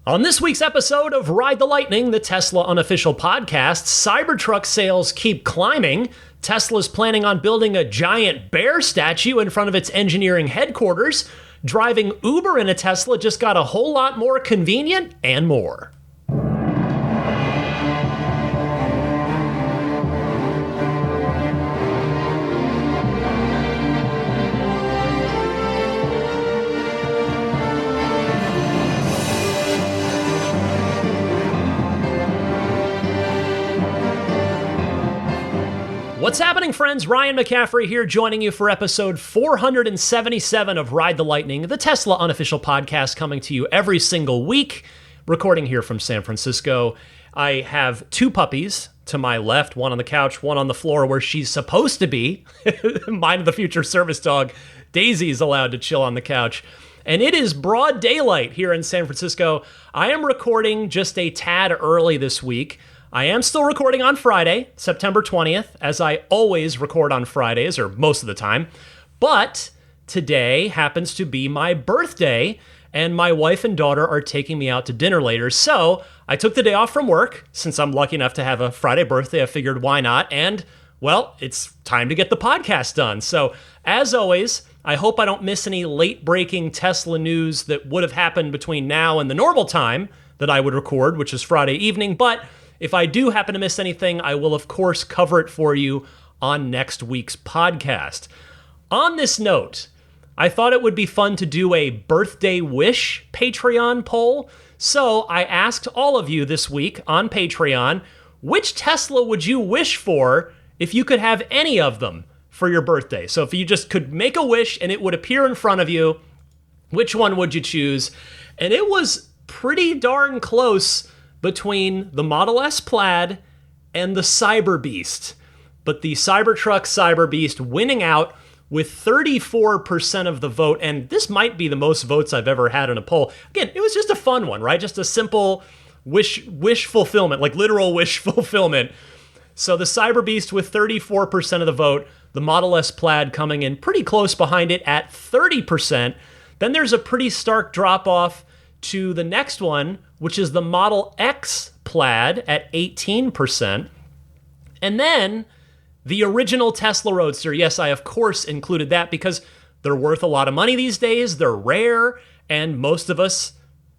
On this week's episode of Ride the Lightning, the Tesla unofficial podcast, Cybertruck sales keep climbing. Tesla's planning on building a giant bear statue in front of its engineering headquarters. Driving Uber in a Tesla just got a whole lot more convenient, and more. What's happening, friends? Ryan McCaffrey here, joining you for episode 477 of Ride the Lightning, the Tesla unofficial podcast, coming to you every single week, recording here from San Francisco. I have two puppies to my left, one on the couch, one on the floor where she's supposed to be. Mine, the future service dog, Daisy's allowed to chill on the couch. And it is broad daylight here in San Francisco. I am recording just a tad early this week. I am still recording on Friday, September 20th, as I always record on Fridays, or most of the time. But today happens to be my birthday, and my wife and daughter are taking me out to dinner later. So I took the day off from work. Since I'm lucky enough to have a Friday birthday, I figured why not? And, well, it's time to get the podcast done. So, as always, I hope I don't miss any late-breaking Tesla news that would have happened between now and the normal time that I would record, which is Friday evening. But if I do happen to miss anything, I will, of course, cover it for you on next week's podcast. On this note, I thought it would be fun to do a birthday wish Patreon poll. So I asked all of you this week on Patreon, which Tesla would you wish for if you could have any of them for your birthday? So if you just could make a wish and it would appear in front of you, which one would you choose? And it was pretty darn close between the Model S Plaid and the Cyber Beast. But the Cybertruck Cyber Beast winning out with 34% of the vote, and this might be the most votes I've ever had in a poll. Again, it was just a fun one, right? Just a simple wish fulfillment, like literal wish fulfillment. So the Cyber Beast with 34% of the vote, the Model S Plaid coming in pretty close behind it at 30%. Then there's a pretty stark drop-off to the next one, which is the Model X Plaid at 18%. And then the original Tesla Roadster. Yes, I of course included that because they're worth a lot of money these days. They're rare, and most of us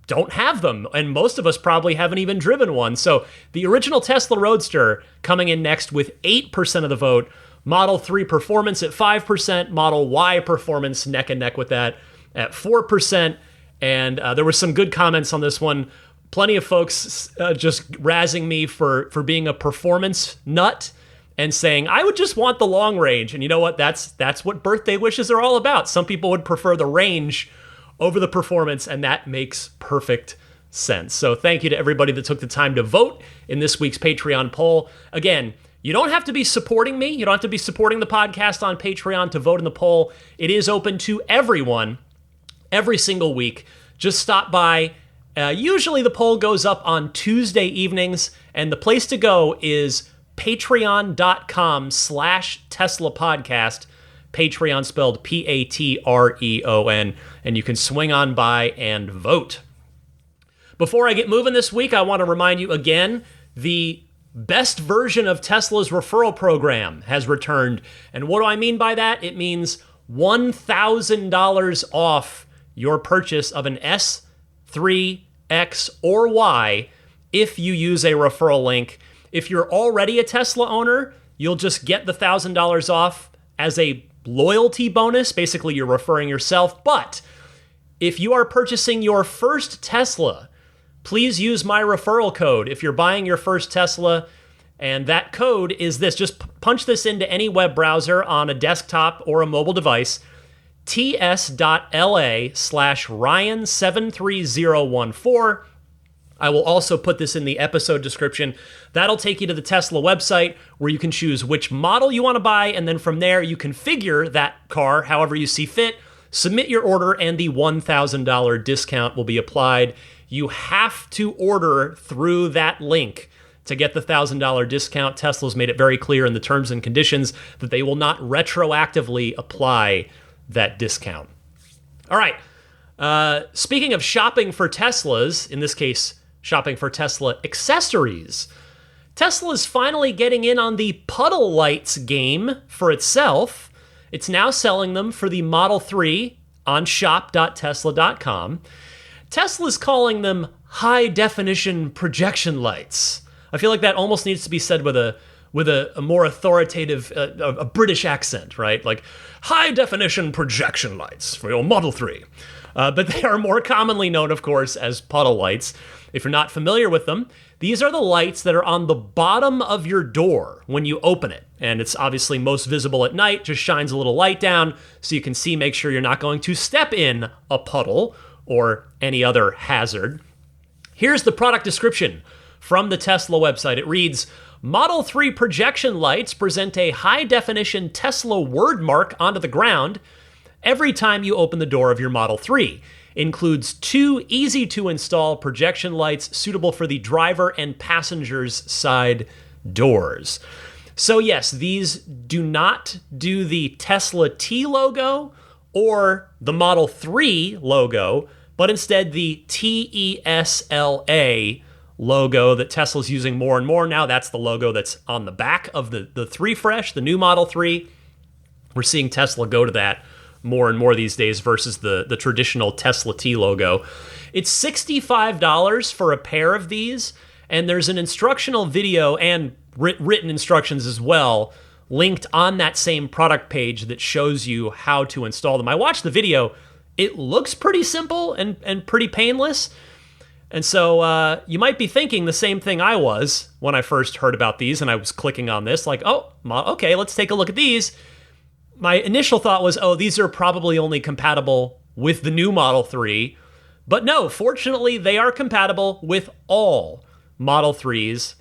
don't have them. And most of us probably haven't even driven one. So the original Tesla Roadster coming in next with 8% of the vote. Model 3 Performance at 5%. Model Y Performance neck and neck with that at 4%. And there were some good comments on this one. Plenty of folks just razzing me for being a performance nut and saying, I would just want the long range. And you know what? That's what birthday wishes are all about. Some people would prefer the range over the performance, and that makes perfect sense. So thank you to everybody that took the time to vote in this week's Patreon poll. Again, you don't have to be supporting me. You don't have to be supporting the podcast on Patreon to vote in the poll. It is open to everyone every single week. Just stop by. Usually the poll goes up on Tuesday evenings, and the place to go is patreon.com/Tesla podcast. Patreon spelled Patreon, and you can swing on by and vote. Before I get moving this week, I want to remind you again, the best version of Tesla's referral program has returned. And what do I mean by that? It means $1,000 off your purchase of an S, 3, X, or Y if you use a referral link. If you're already a Tesla owner, you'll just get the $1,000 off as a loyalty bonus. Basically, you're referring yourself. But if you are purchasing your first Tesla, please use my referral code. If you're buying your first Tesla, and that code is this, just punch this into any web browser on a desktop or a mobile device, ts.la/Ryan73014. I will also put this in the episode description. That'll take you to the Tesla website where you can choose which model you want to buy, and then from there you configure that car however you see fit, submit your order, and the $1,000 discount will be applied. You have to order through that link to get the $1,000 discount. Tesla's made it very clear in the terms and conditions that they will not retroactively apply that discount. All right, Speaking of shopping for Teslas, in this case, shopping for Tesla accessories, Tesla's finally getting in on the puddle lights game for itself. It's now selling them for the Model 3 on shop.tesla.com. Tesla's calling them high-definition projection lights. I feel like that almost needs to be said with a more authoritative, a British accent, right? Like, high-definition projection lights for your Model 3. But they are more commonly known, of course, as puddle lights. If you're not familiar with them, these are the lights that are on the bottom of your door when you open it. And it's obviously most visible at night, just shines a little light down so you can see, make sure you're not going to step in a puddle or any other hazard. Here's the product description from the Tesla website. It reads, Model 3 projection lights present a high-definition Tesla word mark onto the ground every time you open the door of your Model 3. Includes 2 easy-to-install projection lights suitable for the driver and passenger's side doors. So yes, these do not do the Tesla T logo or the Model 3 logo, but instead the TESLA logo that Tesla's using more and more now. That's the logo that's on the back of the 3 Fresh, the new Model 3. We're seeing Tesla go to that more and more these days versus the traditional Tesla T logo. It's $65 for a pair of these, and there's an instructional video and written instructions as well linked on that same product page that shows you how to install them. I watched the video. It looks pretty simple and pretty painless. And so you might be thinking the same thing I was when I first heard about these, and I was clicking on this like, oh, okay, let's take a look at these. My initial thought was, oh, these are probably only compatible with the new Model 3. But no, fortunately, they are compatible with all Model 3s.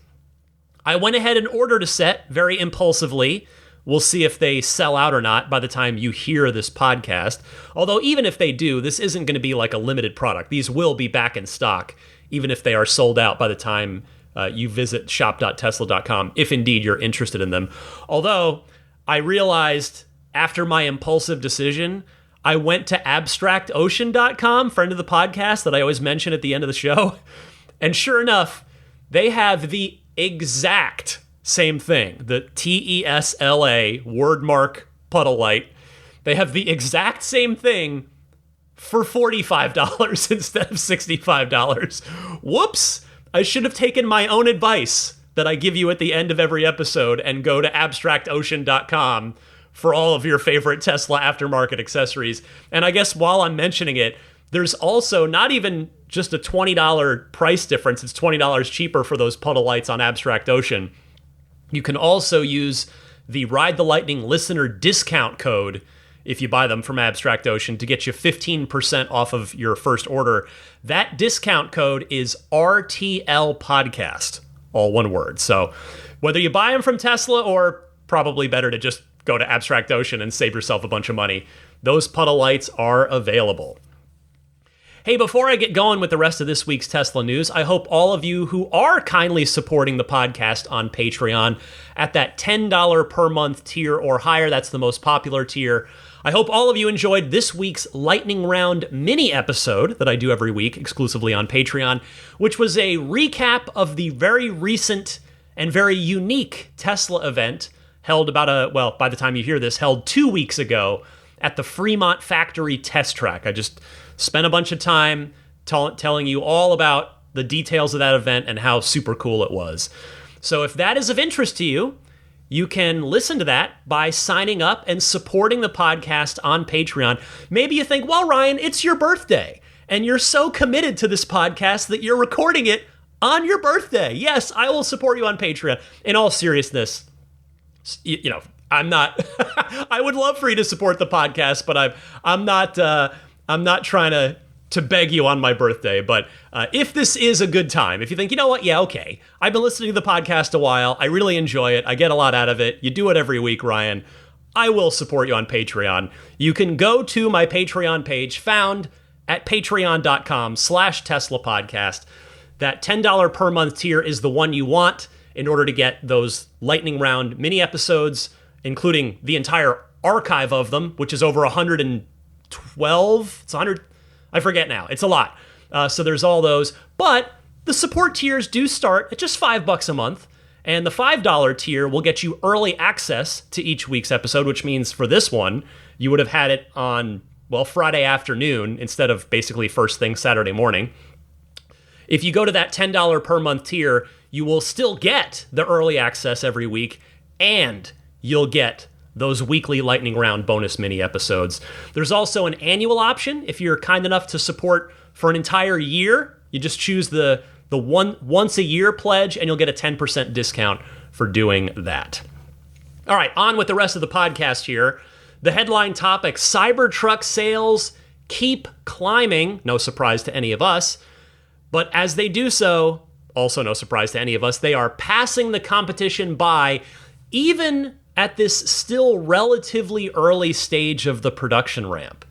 I went ahead and ordered a set very impulsively. We'll see if they sell out or not by the time you hear this podcast. Although even if they do, this isn't going to be like a limited product. These will be back in stock, even if they are sold out by the time you visit shop.tesla.com, if indeed you're interested in them. Although I realized after my impulsive decision, I went to abstractocean.com, friend of the podcast that I always mention at the end of the show. And sure enough, they have the exact same thing, the TESLA wordmark puddle light. They have the exact same thing for $45 instead of $65. Whoops! I should have taken my own advice that I give you at the end of every episode and go to abstractocean.com for all of your favorite Tesla aftermarket accessories. And I guess while I'm mentioning it, there's also not even just a $20 price difference. It's $20 cheaper for those puddle lights on Abstract Ocean. You can also use the Ride the Lightning listener discount code if you buy them from Abstract Ocean to get you 15% off of your first order. That discount code is RTL Podcast, all one word. So whether you buy them from Tesla or probably better to just go to Abstract Ocean and save yourself a bunch of money, those puddle lights are available. Hey, before I get going with the rest of this week's Tesla news, I hope all of you who are kindly supporting the podcast on Patreon at that $10 per month tier or higher, that's the most popular tier, I hope all of you enjoyed this week's Lightning Round mini episode that I do every week exclusively on Patreon, which was a recap of the very recent and very unique Tesla event held by the time you hear this, held 2 weeks ago at the Fremont factory test track. I just spent a bunch of time telling you all about the details of that event and how super cool it was. So if that is of interest to you, you can listen to that by signing up and supporting the podcast on Patreon. Maybe you think, well, Ryan, it's your birthday, and you're so committed to this podcast that you're recording it on your birthday. Yes, I will support you on Patreon. In all seriousness, you know, I'm not. I would love for you to support the podcast, but I'm not trying to beg you on my birthday. But if this is a good time, if you think, you know what, yeah, okay, I've been listening to the podcast a while, I really enjoy it, I get a lot out of it, you do it every week, Ryan, I will support you on Patreon. You can go to my Patreon page found at patreon.com/Tesla podcast. That $10 per month tier is the one you want in order to get those lightning round mini episodes, including the entire archive of them, which is over 112. It's 100. I forget now. It's a lot. So there's all those. But the support tiers do start at just $5 a month. And the $5 tier will get you early access to each week's episode, which means for this one, you would have had it on, Friday afternoon instead of basically first thing Saturday morning. If you go to that $10 per month tier, you will still get the early access every week, and you'll get those weekly lightning round bonus mini episodes. There's also an annual option. If you're kind enough to support for an entire year, you just choose the once a year pledge, and you'll get a 10% discount for doing that. All right, on with the rest of the podcast here. The headline topic, Cybertruck sales keep climbing. No surprise to any of us. But as they do so, also no surprise to any of us, they are passing the competition by, even at this still relatively early stage of the production ramp.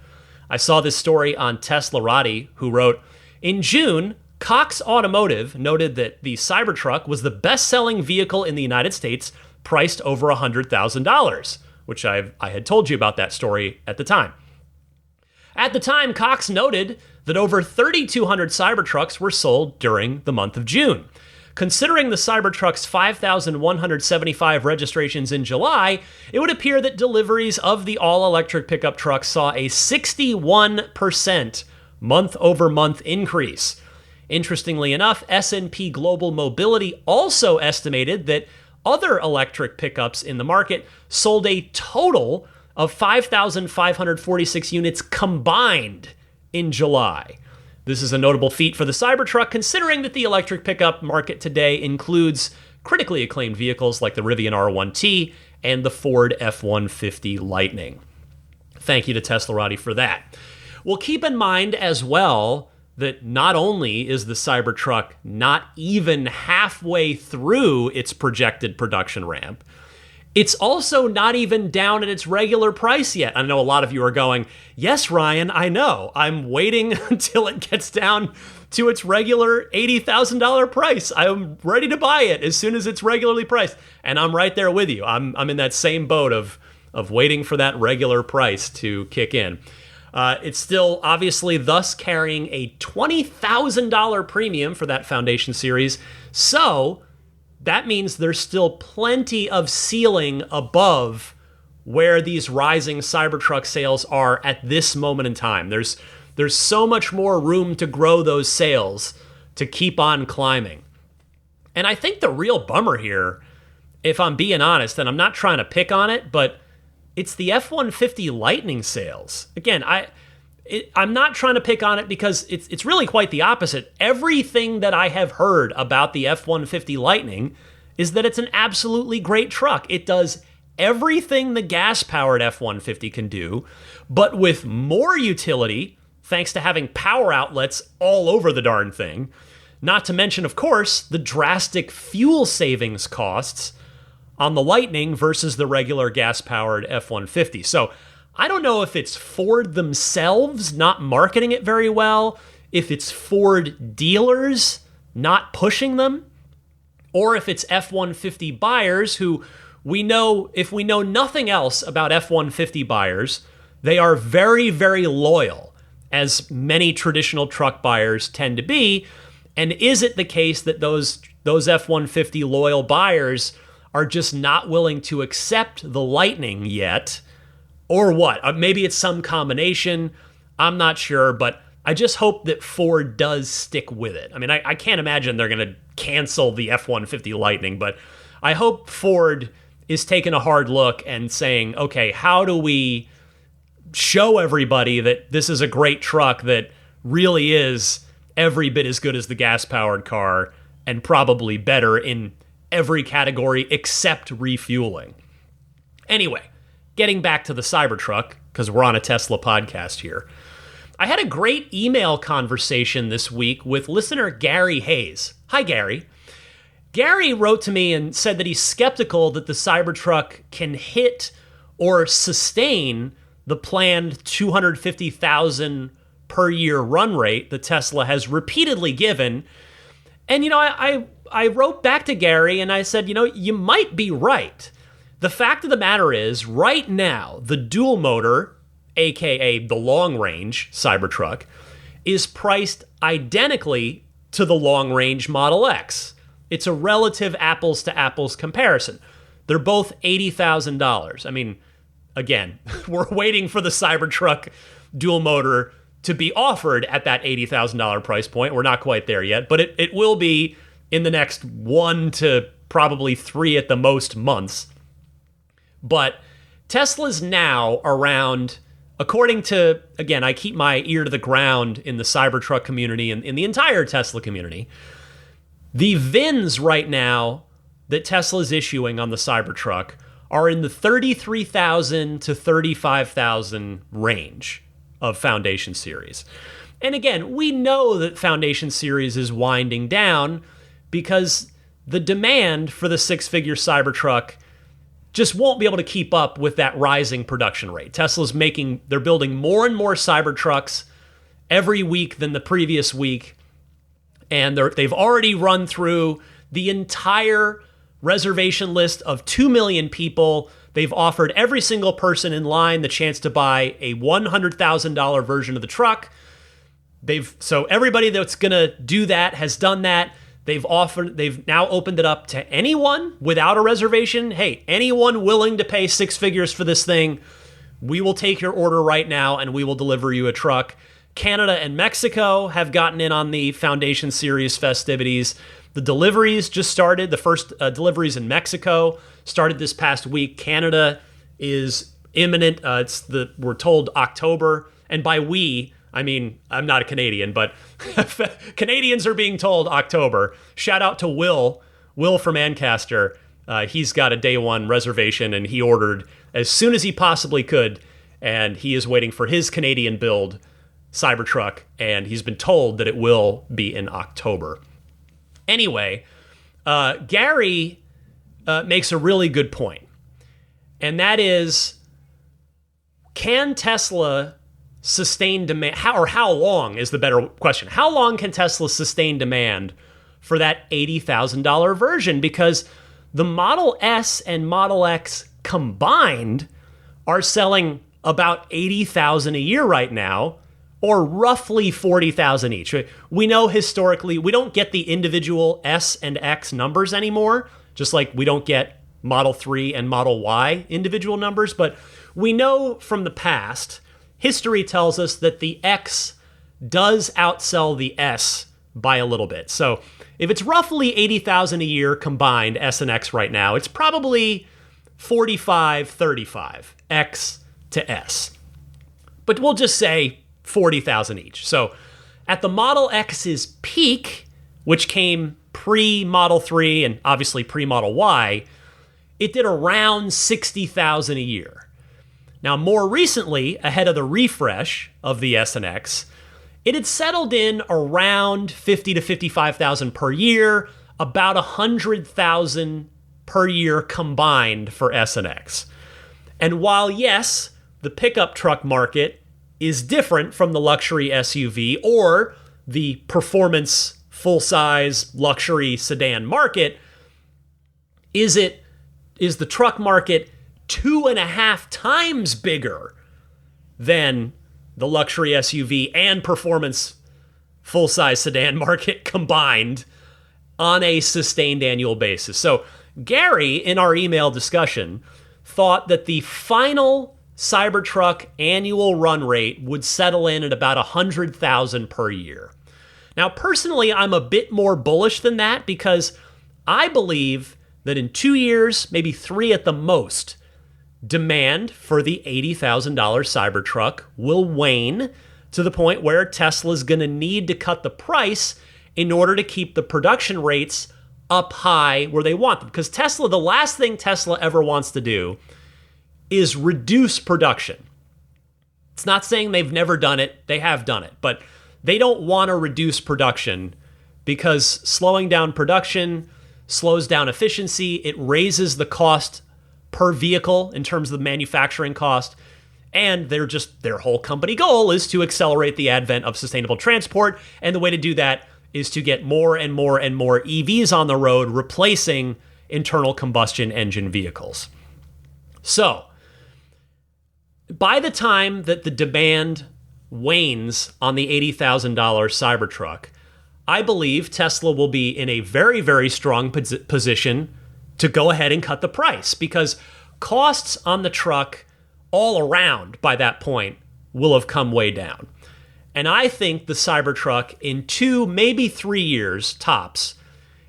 I saw this story on Teslarati, who wrote, in June, Cox Automotive noted that the Cybertruck was the best-selling vehicle in the United States, priced over $100,000, which I had told you about that story at the time. At the time, Cox noted that over 3,200 Cybertrucks were sold during the month of June. Considering the Cybertruck's 5,175 registrations in July, it would appear that deliveries of the all-electric pickup truck saw a 61% month-over-month increase. Interestingly enough, S&P Global Mobility also estimated that other electric pickups in the market sold a total of 5,546 units combined in July. This is a notable feat for the Cybertruck, considering that the electric pickup market today includes critically acclaimed vehicles like the Rivian R1T and the Ford F-150 Lightning. Thank you to Teslarati for that. Well, keep in mind as well that not only is the Cybertruck not even halfway through its projected production ramp, it's also not even down at its regular price yet. I know a lot of you are going, yes, Ryan, I know. I'm waiting until it gets down to its regular $80,000 price. I'm ready to buy it as soon as it's regularly priced. And I'm right there with you. I'm in that same boat of waiting for that regular price to kick in. It's still obviously thus carrying a $20,000 premium for that Foundation series. So that means there's still plenty of ceiling above where these rising Cybertruck sales are at this moment in time. There's so much more room to grow those sales to keep on climbing. And I think the real bummer here, if I'm being honest, and I'm not trying to pick on it, but it's the F-150 Lightning sales. Again, I'm not trying to pick on it because it's really quite the opposite. Everything that I have heard about the F-150 Lightning is that it's an absolutely great truck. It does everything the gas-powered F-150 can do, but with more utility, thanks to having power outlets all over the darn thing. Not to mention, of course, the drastic fuel savings costs on the Lightning versus the regular gas-powered F-150. So I don't know if it's Ford themselves not marketing it very well, if it's Ford dealers not pushing them, or if it's F-150 buyers who if we know nothing else about F-150 buyers, they are very, very loyal, as many traditional truck buyers tend to be. And is it the case that those F-150 loyal buyers are just not willing to accept the Lightning yet? Or what? Maybe it's some combination. I'm not sure, but I just hope that Ford does stick with it. I mean, I can't imagine they're going to cancel the F-150 Lightning, but I hope Ford is taking a hard look and saying, okay, how do we show everybody that this is a great truck that really is every bit as good as the gas-powered car and probably better in every category except refueling. Anyway, getting back to the Cybertruck, because we're on a Tesla podcast here. I had a great email conversation this week with listener Gary Hayes. Hi, Gary. Gary wrote to me and said that he's skeptical that the Cybertruck can hit or sustain the planned 250,000 per year run rate that Tesla has repeatedly given. And, I wrote back to Gary and I said, you might be right. The fact of the matter is, right now, the dual motor, aka the long range Cybertruck, is priced identically to the long-range Model X. It's a relative apples-to-apples comparison. They're both $80,000. I mean, again, we're waiting for the Cybertruck dual motor to be offered at that $80,000 price point. We're not quite there yet, but it will be in the next 1 to probably 3 at the most months. But Tesla's now around, according to, again, I keep my ear to the ground in the Cybertruck community and in the entire Tesla community. The VINs right now that Tesla's issuing on the Cybertruck are in the 33,000 to 35,000 range of Foundation Series. And again, we know that Foundation Series is winding down because the demand for the six-figure Cybertruck just won't be able to keep up with that rising production rate. They're building more and more Cybertrucks every week than the previous week. And they've already run through the entire reservation list of 2 million people. They've offered every single person in line the chance to buy a $100,000 version of the truck. So everybody that's going to do that has done that. They've now opened it up to anyone without a reservation. Hey, anyone willing to pay 6 figures for this thing, we will take your order right now and we will deliver you a truck. Canada and Mexico have gotten in on the Foundation Series festivities. The deliveries just started. The first deliveries in Mexico started this past week. Canada is imminent. We're told October. And by we, I mean, I'm not a Canadian, but Canadians are being told October. Shout out to Will from Ancaster. He's got a day one reservation and he ordered as soon as he possibly could. And he is waiting for his Canadian build Cybertruck. And he's been told that it will be in October. Anyway, Gary makes a really good point. And that is, can Tesla sustain demand? How long is the better question? How long can Tesla sustain demand for that $80,000 version? Because the Model S and Model X combined are selling about $80,000 a year right now, or roughly $40,000 each. We know historically we don't get the individual S and X numbers anymore, just like we don't get Model 3 and Model Y individual numbers, but we know from the past, history tells us that the X does outsell the S by a little bit. So if it's roughly $80,000 a year combined, S and X right now, it's probably 45-35 X to S. But we'll just say 40,000 each. So at the Model X's peak, which came pre-Model 3 and obviously pre-Model Y, it did around 60,000 a year. Now, more recently, ahead of the refresh of the S and X, it had settled in around 50 to 55,000 per year, about 100,000 per year combined for S and X. And while, yes, the pickup truck market is different from the luxury SUV or the performance full-size luxury sedan market, is the truck market 2.5 times bigger than the luxury SUV and performance full-size sedan market combined on a sustained annual basis. So Gary, in our email discussion, thought that the final Cybertruck annual run rate would settle in at about 100,000 per year. Now, personally, I'm a bit more bullish than that because I believe that in 2 years, maybe 3 at the most, demand for the $80,000 Cybertruck will wane to the point where Tesla's going to need to cut the price in order to keep the production rates up high where they want them. Because the last thing Tesla ever wants to do is reduce production. It's not saying they've never done it. They have done it. But they don't want to reduce production because slowing down production slows down efficiency. It raises the cost per vehicle in terms of the manufacturing cost. And their whole company goal is to accelerate the advent of sustainable transport. And the way to do that is to get more and more and more EVs on the road, replacing internal combustion engine vehicles. So, by the time that the demand wanes on the $80,000 Cybertruck, I believe Tesla will be in a very, very strong position to go ahead and cut the price, because costs on the truck all around by that point will have come way down. And I think the Cybertruck in 2, maybe 3 years tops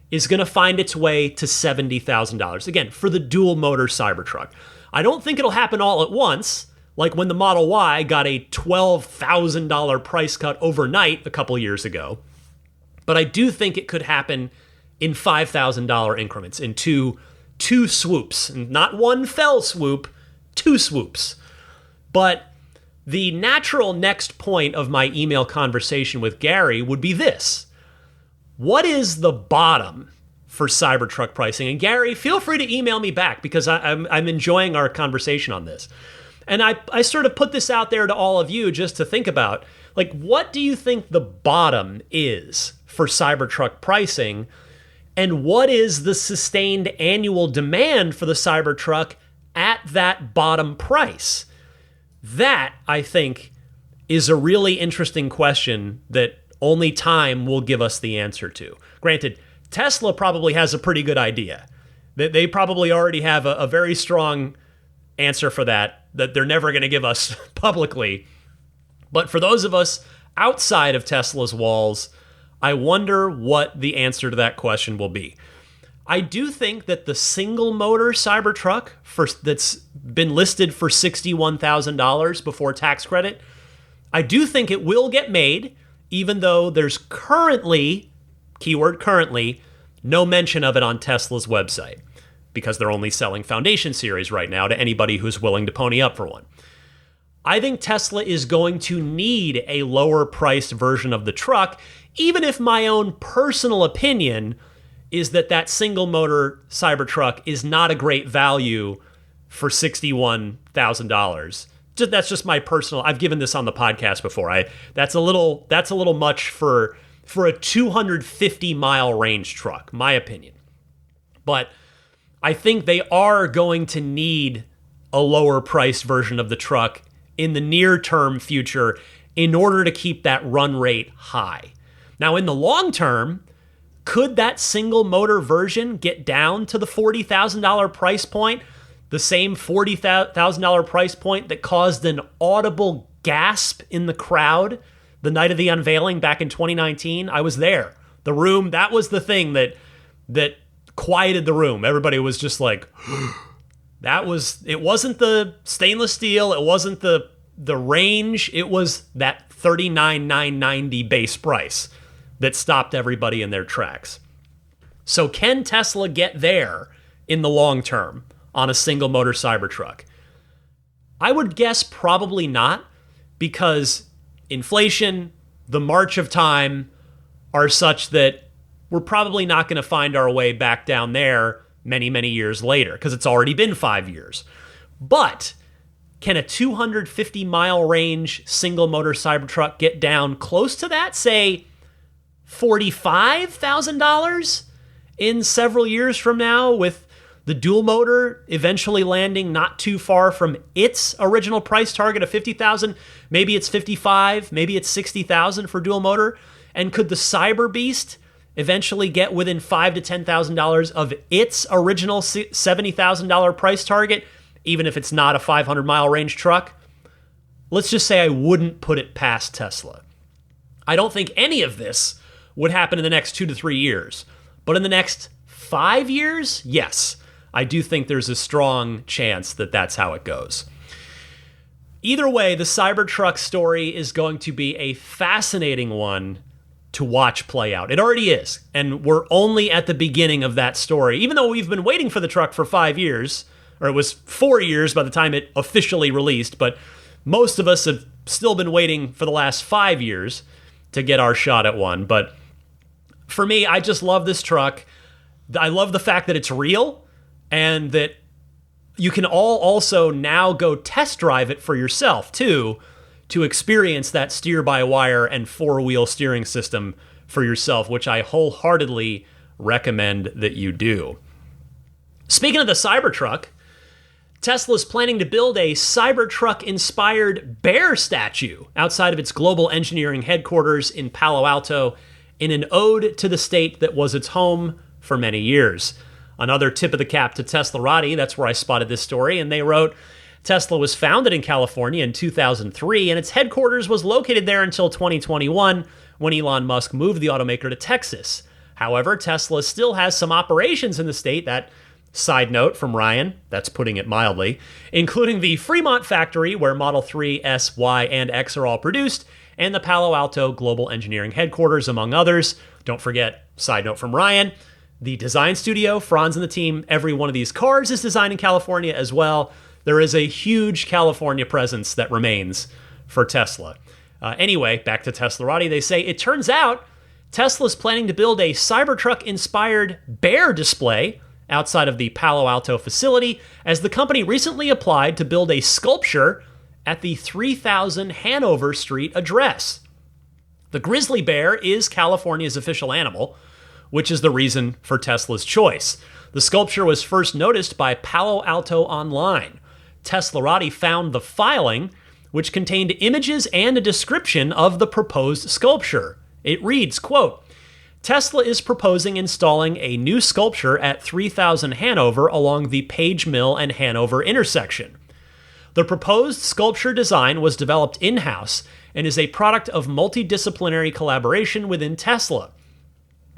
is going to find its way to $70,000. Again, for the dual motor Cybertruck. I don't think it'll happen all at once, like when the Model Y got a $12,000 price cut overnight a couple years ago. But I do think it could happen in $5,000 increments, in two swoops. Not one fell swoop, 2 swoops. But the natural next point of my email conversation with Gary would be this. What is the bottom for Cybertruck pricing? And Gary, feel free to email me back, because I'm enjoying our conversation on this. And I sort of put this out there to all of you just to think about, like, what do you think the bottom is for Cybertruck pricing? And what is the sustained annual demand for the Cybertruck at that bottom price? That, I think, is a really interesting question that only time will give us the answer to. Granted, Tesla probably has a pretty good idea. They probably already have a very strong answer for that they're never going to give us publicly. But for those of us outside of Tesla's walls, I wonder what the answer to that question will be. I do think that the single motor Cybertruck that's been listed for $61,000 before tax credit, I do think it will get made, even though there's currently, keyword currently, no mention of it on Tesla's website, because they're only selling Foundation Series right now to anybody who's willing to pony up for one. I think Tesla is going to need a lower priced version of the truck, even if my own personal opinion is that single motor Cybertruck is not a great value for $61,000. That's just my personal. I've given this on the podcast before. That's a little much for a 250-mile range truck, my opinion. But I think they are going to need a lower priced version of the truck in the near-term future in order to keep that run rate high. Now, in the long term, could that single motor version get down to the $40,000 price point, the same $40,000 price point that caused an audible gasp in the crowd the night of the unveiling back in 2019? I was there. The room, that was the thing that quieted the room. Everybody was just like, it wasn't the stainless steel, it wasn't the range, it was that $39,990 base price that stopped everybody in their tracks. So can Tesla get there in the long term on a single motor Cybertruck? I would guess probably not, because inflation, the march of time are such that we're probably not going to find our way back down there many, many years later, because it's already been 5 years. But can a 250-mile range single motor Cybertruck get down close to that, say $45,000 in several years from now, with the dual motor eventually landing not too far from its original price target of $50,000? Maybe it's $55,000, maybe it's $60,000 for dual motor. And could the Cyber Beast eventually get within $5,000 to $10,000 of its original $70,000 price target, even if it's not a 500-mile range truck? Let's just say I wouldn't put it past Tesla. I don't think any of this would happen in the next 2 to 3 years. But in the next 5 years, yes, I do think there's a strong chance that that's how it goes. Either way, the Cybertruck story is going to be a fascinating one to watch play out. It already is, and we're only at the beginning of that story. Even though we've been waiting for the truck for 5 years, or it was 4 years by the time it officially released, but most of us have still been waiting for the last 5 years to get our shot at one. But for me, I just love this truck. I love the fact that it's real, and that you can all also now go test drive it for yourself too, to experience that steer-by-wire and four-wheel steering system for yourself, which I wholeheartedly recommend that you do. Speaking of the Cybertruck, Tesla's planning to build a Cybertruck-inspired bear statue outside of its global engineering headquarters in Palo Alto in an ode to the state that was its home for many years. Another tip of the cap to Teslarati, that's where I spotted this story, and they wrote, Tesla was founded in California in 2003, and its headquarters was located there until 2021, when Elon Musk moved the automaker to Texas. However, Tesla still has some operations in the state that, side note from Ryan, that's putting it mildly, including the Fremont factory where Model 3, S, Y, and X are all produced, and the Palo Alto Global Engineering Headquarters, among others. Don't forget, side note from Ryan, the design studio, Franz and the team, every one of these cars is designed in California as well. There is a huge California presence that remains for Tesla. Anyway, back to Teslarati, they say, it turns out Tesla's planning to build a Cybertruck-inspired bear display outside of the Palo Alto facility, as the company recently applied to build a sculpture at the 3000 Hanover Street address. The grizzly bear is California's official animal, which is the reason for Tesla's choice. The sculpture was first noticed by Palo Alto Online. Teslarati found the filing, which contained images and a description of the proposed sculpture. It reads, quote, Tesla is proposing installing a new sculpture at 3000 Hanover along the Page Mill and Hanover intersection. The proposed sculpture design was developed in-house and is a product of multidisciplinary collaboration within Tesla.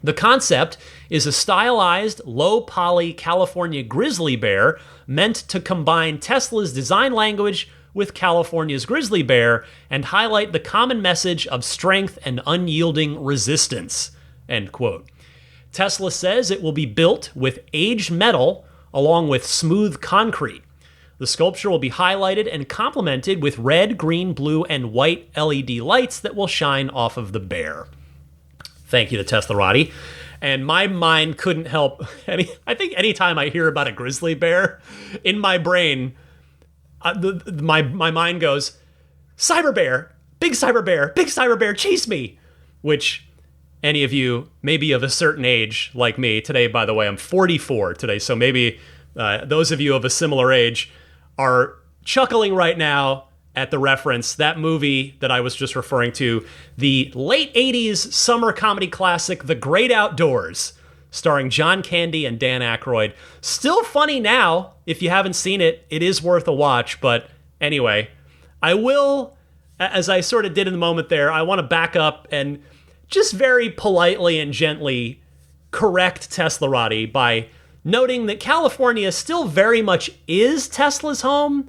The concept is a stylized, low-poly California grizzly bear meant to combine Tesla's design language with California's grizzly bear and highlight the common message of strength and unyielding resistance, end quote. Tesla says it will be built with aged metal along with smooth concrete. The sculpture will be highlighted and complemented with red, green, blue, and white LED lights that will shine off of the bear. Thank you to Teslarati. And my mind couldn't help. I think anytime I hear about a grizzly bear, in my brain, my mind goes, cyber bear, big cyber bear, chase me. Which any of you may be of a certain age like me. Today, by the way, I'm 44 today. So maybe those of you of a similar age are chuckling right now at the reference, that movie that I was just referring to, the late 80s summer comedy classic, The Great Outdoors, starring John Candy and Dan Aykroyd. Still funny now. If you haven't seen it, it is worth a watch. But anyway, I will, as I sort of did in the moment there, I want to back up and just very politely and gently correct Teslarati by noting that California still very much is Tesla's home.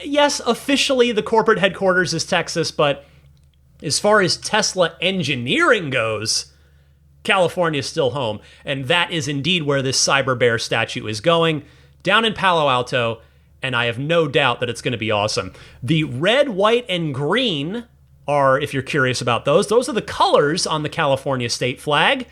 Yes, officially the corporate headquarters is Texas, but as far as Tesla engineering goes, California is still home. And that is indeed where this Cyber Bear statue is going, down in Palo Alto, and I have no doubt that it's going to be awesome. The red, white, and green are, if you're curious about those are the colors on the California state flag.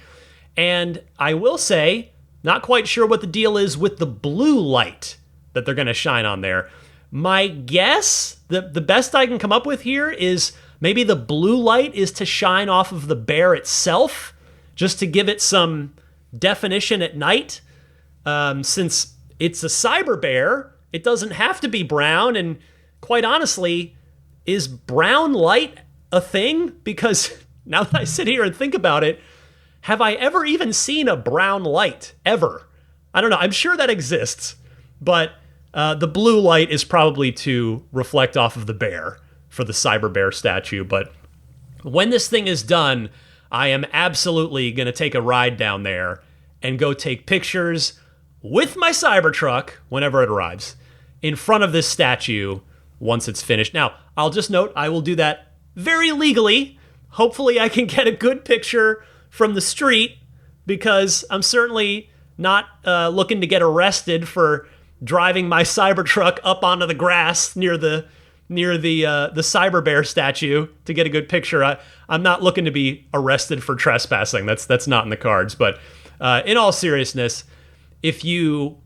And I will say, not quite sure what the deal is with the blue light that they're going to shine on there. My guess, the best I can come up with here is maybe the blue light is to shine off of the bear itself, just to give it some definition at night. Since it's a cyber bear, it doesn't have to be brown, and quite honestly, is brown light a thing? Because now that I sit here and think about it, have I ever even seen a brown light? Ever? I don't know. I'm sure that exists, but the blue light is probably to reflect off of the bear for the Cyber Bear statue. But when this thing is done, I am absolutely going to take a ride down there and go take pictures with my Cybertruck whenever it arrives in front of this statue once it's finished. Now, I'll just note I will do that very legally. Hopefully I can get a good picture from the street, because I'm certainly not looking to get arrested for driving my Cybertruck up onto the grass near the Cyber Bear statue to get a good picture. I'm not looking to be arrested for trespassing. That's not in the cards. But in all seriousness, if you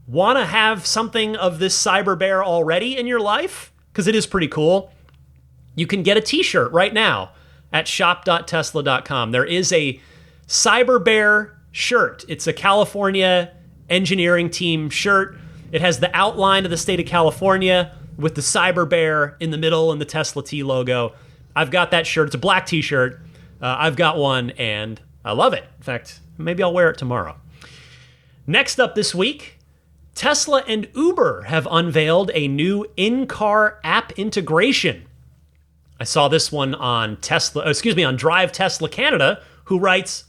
want to have something of this Cyber Bear already in your life, because it is pretty cool, you can get a t-shirt right now at shop.tesla.com. There is a Cyber Bear shirt. It's a California engineering team shirt. It has the outline of the state of California with the Cyber Bear in the middle and the Tesla T logo. I've got that shirt. It's a black t-shirt. I've got one, and I love it. In fact, maybe I'll wear it tomorrow. Next up this week, Tesla and Uber have unveiled a new in-car app integration. I saw this one on Drive Tesla Canada, who writes,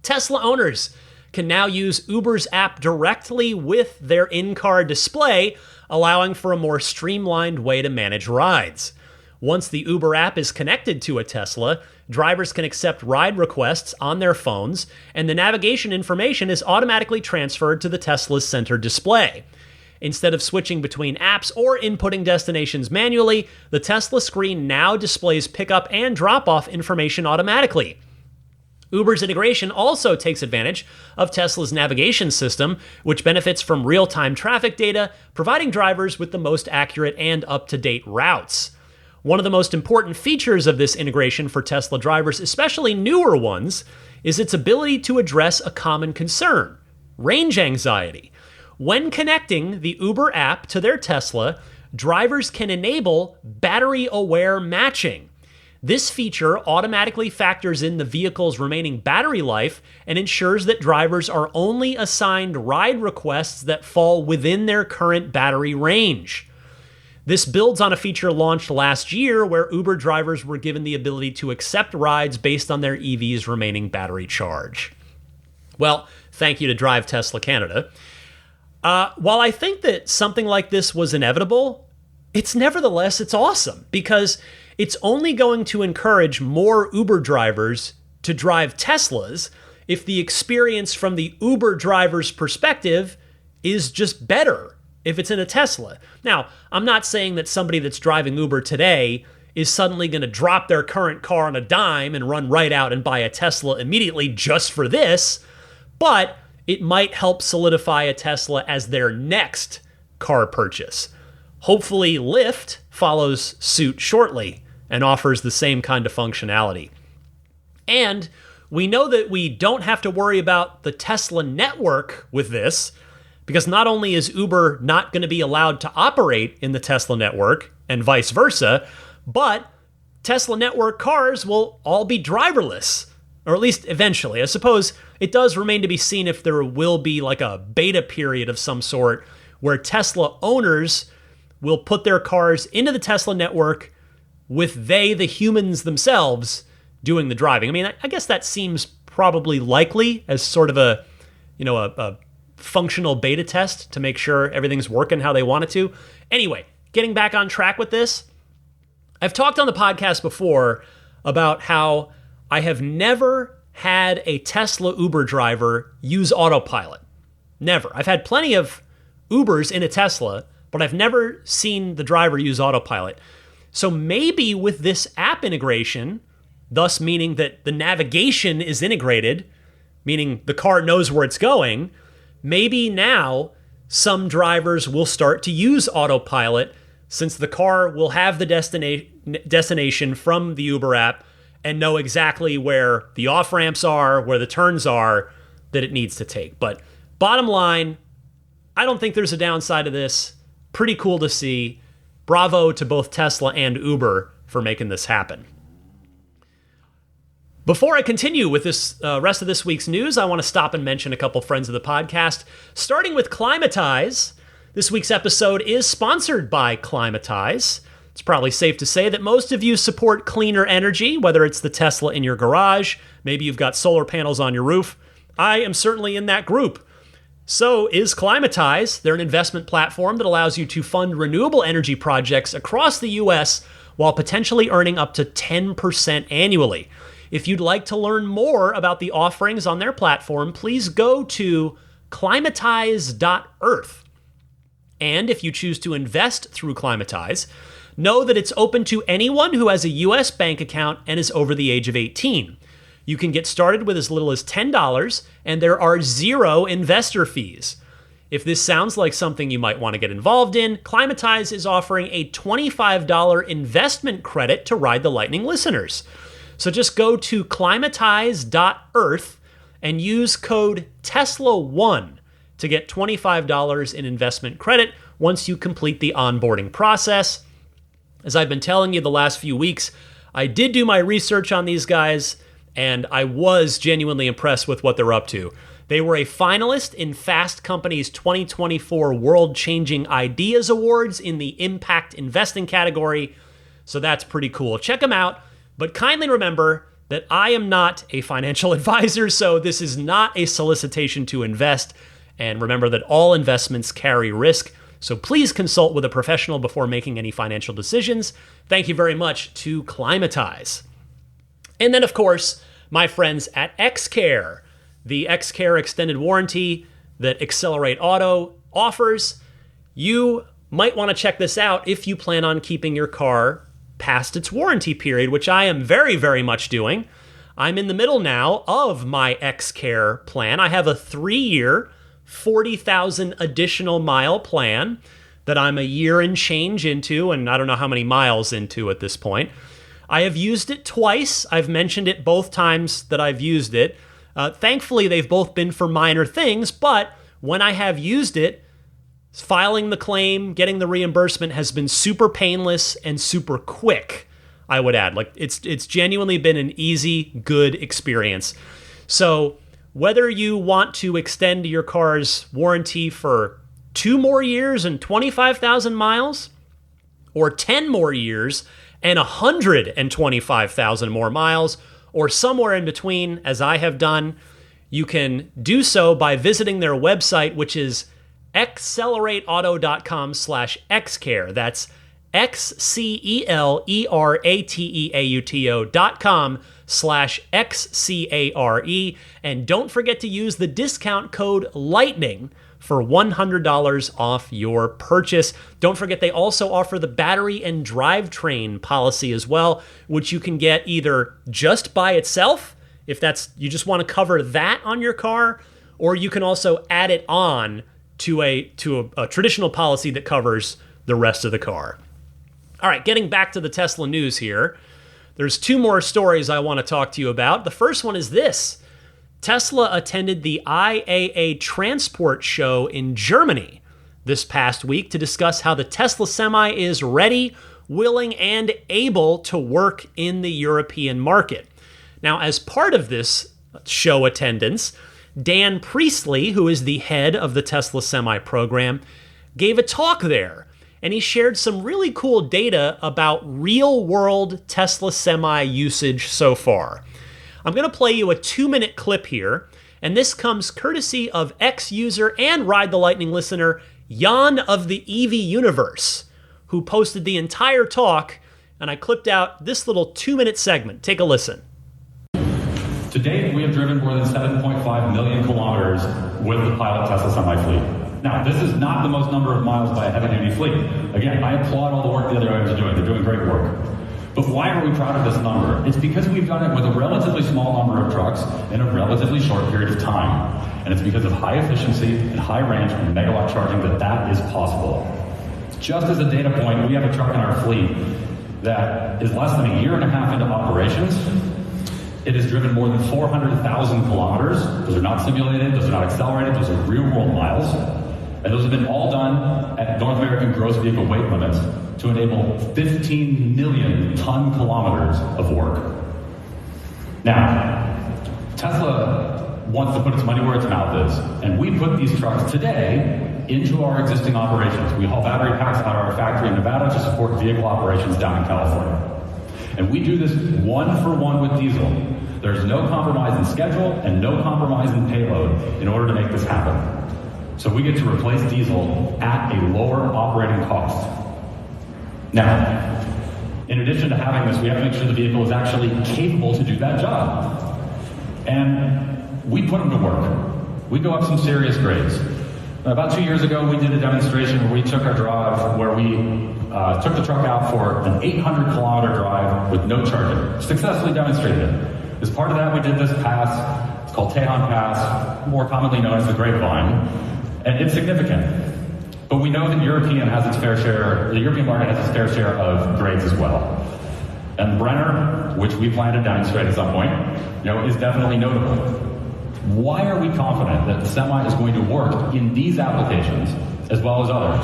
Tesla owners can now use Uber's app directly with their in-car display, allowing for a more streamlined way to manage rides. Once the Uber app is connected to a Tesla, drivers can accept ride requests on their phones, and the navigation information is automatically transferred to the Tesla's center display. Instead of switching between apps or inputting destinations manually, the Tesla screen now displays pickup and drop-off information automatically. Uber's integration also takes advantage of Tesla's navigation system, which benefits from real-time traffic data, providing drivers with the most accurate and up-to-date routes. One of the most important features of this integration for Tesla drivers, especially newer ones, is its ability to address a common concern: range anxiety. When connecting the Uber app to their Tesla, drivers can enable battery-aware matching. This feature automatically factors in the vehicle's remaining battery life and ensures that drivers are only assigned ride requests that fall within their current battery range. This builds on a feature launched last year where Uber drivers were given the ability to accept rides based on their EV's remaining battery charge. Well, thank you to Drive Tesla Canada. While I think that something like this was inevitable, it's awesome because it's only going to encourage more Uber drivers to drive Teslas if the experience from the Uber driver's perspective is just better if it's in a Tesla. Now, I'm not saying that somebody that's driving Uber today is suddenly going to drop their current car on a dime and run right out and buy a Tesla immediately just for this, but it might help solidify a Tesla as their next car purchase. Hopefully, Lyft follows suit shortly and offers the same kind of functionality. And we know that we don't have to worry about the Tesla network with this, because not only is Uber not going to be allowed to operate in the Tesla network and vice versa, but Tesla network cars will all be driverless, or at least eventually. I suppose it does remain to be seen if there will be like a beta period of some sort where Tesla owners will put their cars into the Tesla network with the humans themselves, doing the driving. I mean, I guess that seems probably likely as sort of a functional beta test to make sure everything's working how they want it to. Anyway, getting back on track with this, I've talked on the podcast before about how I have never had a Tesla Uber driver use autopilot. Never. I've had plenty of Ubers in a Tesla, but I've never seen the driver use autopilot. So maybe with this app integration, thus meaning that the navigation is integrated, meaning the car knows where it's going, maybe now some drivers will start to use autopilot since the car will have the destination from the Uber app and know exactly where the off-ramps are, where the turns are that it needs to take. But bottom line, I don't think there's a downside to this. Pretty cool to see. Bravo to both Tesla and Uber for making this happen. Before I continue with this rest of this week's news, I want to stop and mention a couple friends of the podcast, starting with Climatize. This week's episode is sponsored by Climatize. It's probably safe to say that most of you support cleaner energy, whether it's the Tesla in your garage, maybe you've got solar panels on your roof. I am certainly in that group. So is Climatize. They're an investment platform that allows you to fund renewable energy projects across the U.S. while potentially earning up to 10% annually. If you'd like to learn more about the offerings on their platform, please go to climatize.earth. And if you choose to invest through Climatize, know that it's open to anyone who has a U.S. bank account and is over the age of 18. You can get started with as little as $10, and there are 0 investor fees. If this sounds like something you might want to get involved in, Climatize is offering a $25 investment credit to Ride the Lightning listeners. So just go to climatize.earth and use code TESLA1 to get $25 in investment credit once you complete the onboarding process. As I've been telling you the last few weeks, I did do my research on these guys, and I was genuinely impressed with what they're up to. They were a finalist in Fast Company's 2024 World Changing Ideas Awards in the Impact Investing category, so that's pretty cool. Check them out, but kindly remember that I am not a financial advisor, so this is not a solicitation to invest, and remember that all investments carry risk, so please consult with a professional before making any financial decisions. Thank you very much to Climatize. And then, of course, my friends at XCare, the XCare extended warranty that Accelerate Auto offers. You might want to check this out if you plan on keeping your car past its warranty period, which I am very, very much doing. I'm in the middle now of my XCare plan. I have a 3-year, 40,000 additional mile plan that I'm a year and change into, and I don't know how many miles into at this point. I have used it twice. I've mentioned it both times that I've used it. Thankfully, they've both been for minor things, but when I have used it, filing the claim, getting the reimbursement has been super painless and super quick, I would add. Like it's genuinely been an easy, good experience. So whether you want to extend your car's warranty for 2 more years and 25,000 miles, or 10 more years and 125,000 more miles, or somewhere in between, as I have done, you can do so by visiting their website, which is accelerateauto.com/xcare. That's XCELERATEAUTO.com/XCARE. And don't forget to use the discount code LIGHTNING for $100 off your purchase. Don't forget they also offer the battery and drivetrain policy as well, which you can get either just by itself, if that's you just want to cover that on your car, or you can also add it on to a traditional policy that covers the rest of the car. All right, getting back to the Tesla news here. There's 2 more stories I want to talk to you about. The first one is this. Tesla attended the IAA Transport Show in Germany this past week to discuss how the Tesla Semi is ready, willing, and able to work in the European market. Now, as part of this show attendance, Dan Priestley, who is the head of the Tesla Semi program, gave a talk there, and he shared some really cool data about real-world Tesla Semi usage so far. I'm going to play you a 2-minute clip here, and this comes courtesy of ex-user and Ride the Lightning listener Jan of the EV Universe, who posted the entire talk, and I clipped out this little 2-minute segment. Take a listen. To date, we have driven more than 7.5 million kilometers with the Pilot Tesla Semi fleet. Now, this is not the most number of miles by a heavy-duty fleet. Again, I applaud all the work the other OEMs are doing. They're doing great work. But why are we proud of this number? It's because we've done it with a relatively small number of trucks in a relatively short period of time. And it's because of high efficiency and high range and megawatt charging that is possible. Just as a data point, we have a truck in our fleet that is less than a year and a half into operations. It has driven more than 400,000 kilometers. Those are not simulated, those are not accelerated, those are real-world miles. And those have been all done at North American gross vehicle weight limits to enable 15 million ton kilometers of work. Now, Tesla wants to put its money where its mouth is, and we put these trucks today into our existing operations. We haul battery packs out of our factory in Nevada to support vehicle operations down in California. And we do this 1-for-1 with diesel. There's no compromise in schedule and no compromise in payload in order to make this happen. So we get to replace diesel at a lower operating cost. Now, in addition to having this, we have to make sure the vehicle is actually capable to do that job. And we put them to work. We go up some serious grades. About 2 years ago, we did a demonstration where we took our drive, where we took the truck out for an 800-kilometer drive with no charging. Successfully demonstrated it. As part of that, we did this pass. It's called Tejon Pass, more commonly known as the Grapevine. And it's significant. But we know that the European market has its fair share of grades as well. And Brenner, which we plan to demonstrate at some point, is definitely notable. Why are we confident that the Semi is going to work in these applications as well as others?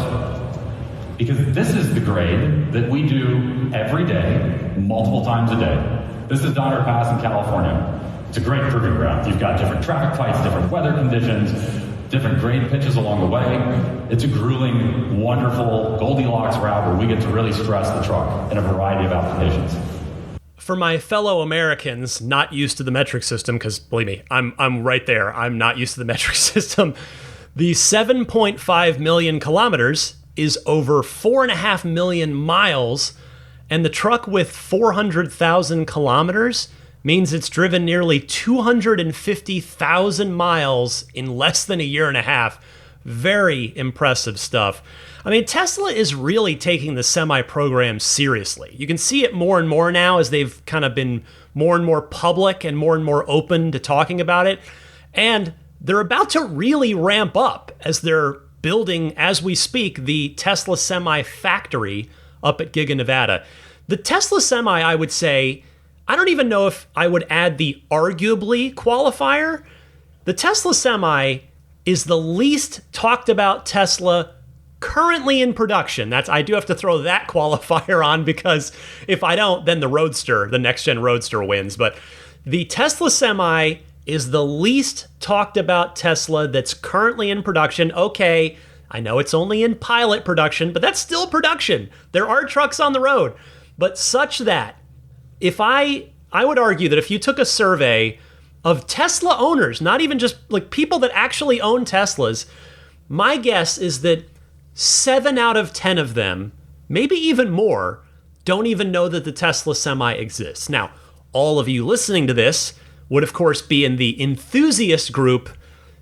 Because this is the grade that we do every day, multiple times a day. This is Donner Pass in California. It's a great proving ground. You've got different traffic fights, different weather conditions, different grade pitches along the way. It's a grueling, wonderful Goldilocks route where we get to really stress the truck in a variety of applications. For my fellow Americans not used to the metric system, because believe me, I'm right there. I'm not used to the metric system. The 7.5 million kilometers is over 4.5 million miles, and the truck with 400,000 kilometers means it's driven nearly 250,000 miles in less than a year and a half. Very impressive stuff. I mean, Tesla is really taking the Semi program seriously. You can see it more and more now as they've kind of been more and more public and more open to talking about it. And they're about to really ramp up as they're building, as we speak, the Tesla Semi factory up at Giga Nevada. The Tesla Semi, I would say, I don't even know if I would add the arguably qualifier. The Tesla Semi is the least talked about Tesla currently in production. I do have to throw that qualifier on, because if I don't, then the Roadster, the next gen Roadster wins. But the Tesla Semi is the least talked about Tesla that's currently in production. Okay, I know it's only in pilot production, but that's still production. There are trucks on the road, but such that if I would argue that if you took a survey of Tesla owners, not even just like people that actually own Teslas, my guess is that 7 out of 10 of them, maybe even more, don't even know that the Tesla Semi exists. Now, all of you listening to this would, of course, be in the enthusiast group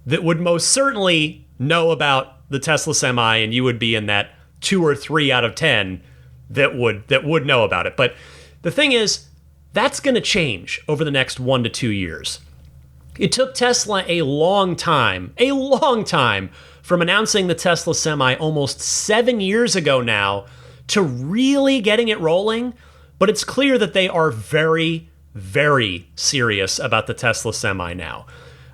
that would most certainly know about the Tesla Semi, and you would be in that 2 or 3 out of 10 that would know about it. But the thing is, that's going to change over the next 1 to 2 years. It took Tesla a long time from announcing the Tesla Semi almost 7 years ago now to really getting it rolling, but it's clear that they are very, very serious about the Tesla Semi now.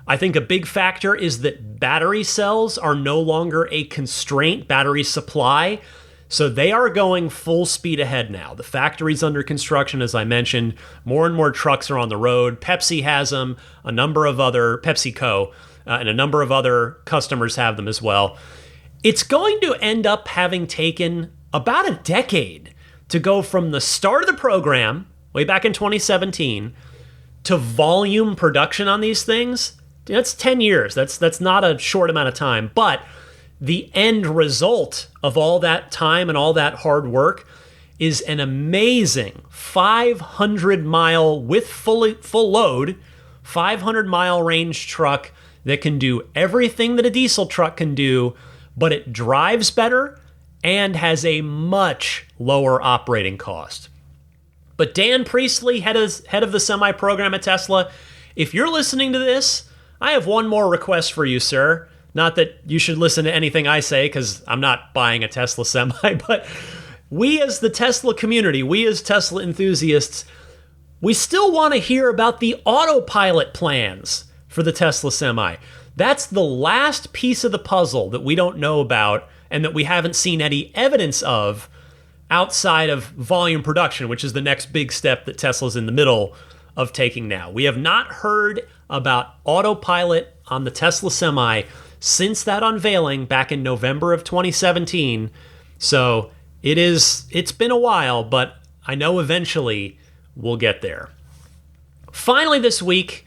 I think a big factor is that battery cells are no longer a constraint, battery supply, so they are going full speed ahead now. The factory's under construction, as I mentioned. More and more trucks are on the road. Pepsi has them, a number of other, PepsiCo, and a number of other customers have them as well. It's going to end up having taken about a decade to go from the start of the program, way back in 2017, to volume production on these things. That's 10 years. That's not a short amount of time, but the end result of all that time and all that hard work is an amazing 500-mile with full load, 500-mile range truck that can do everything that a diesel truck can do, but it drives better and has a much lower operating cost. But Dan Priestley, head of the Semi program at Tesla, if you're listening to this, I have one more request for you, sir. Not that you should listen to anything I say, because I'm not buying a Tesla Semi, but we as the Tesla community, we as Tesla enthusiasts, we still want to hear about the autopilot plans for the Tesla Semi. That's the last piece of the puzzle that we don't know about and that we haven't seen any evidence of outside of volume production, which is the next big step that Tesla's in the middle of taking now. We have not heard about autopilot on the Tesla Semi since that unveiling back in November of 2017. So it's been a while, but I know eventually we'll get there. Finally this week,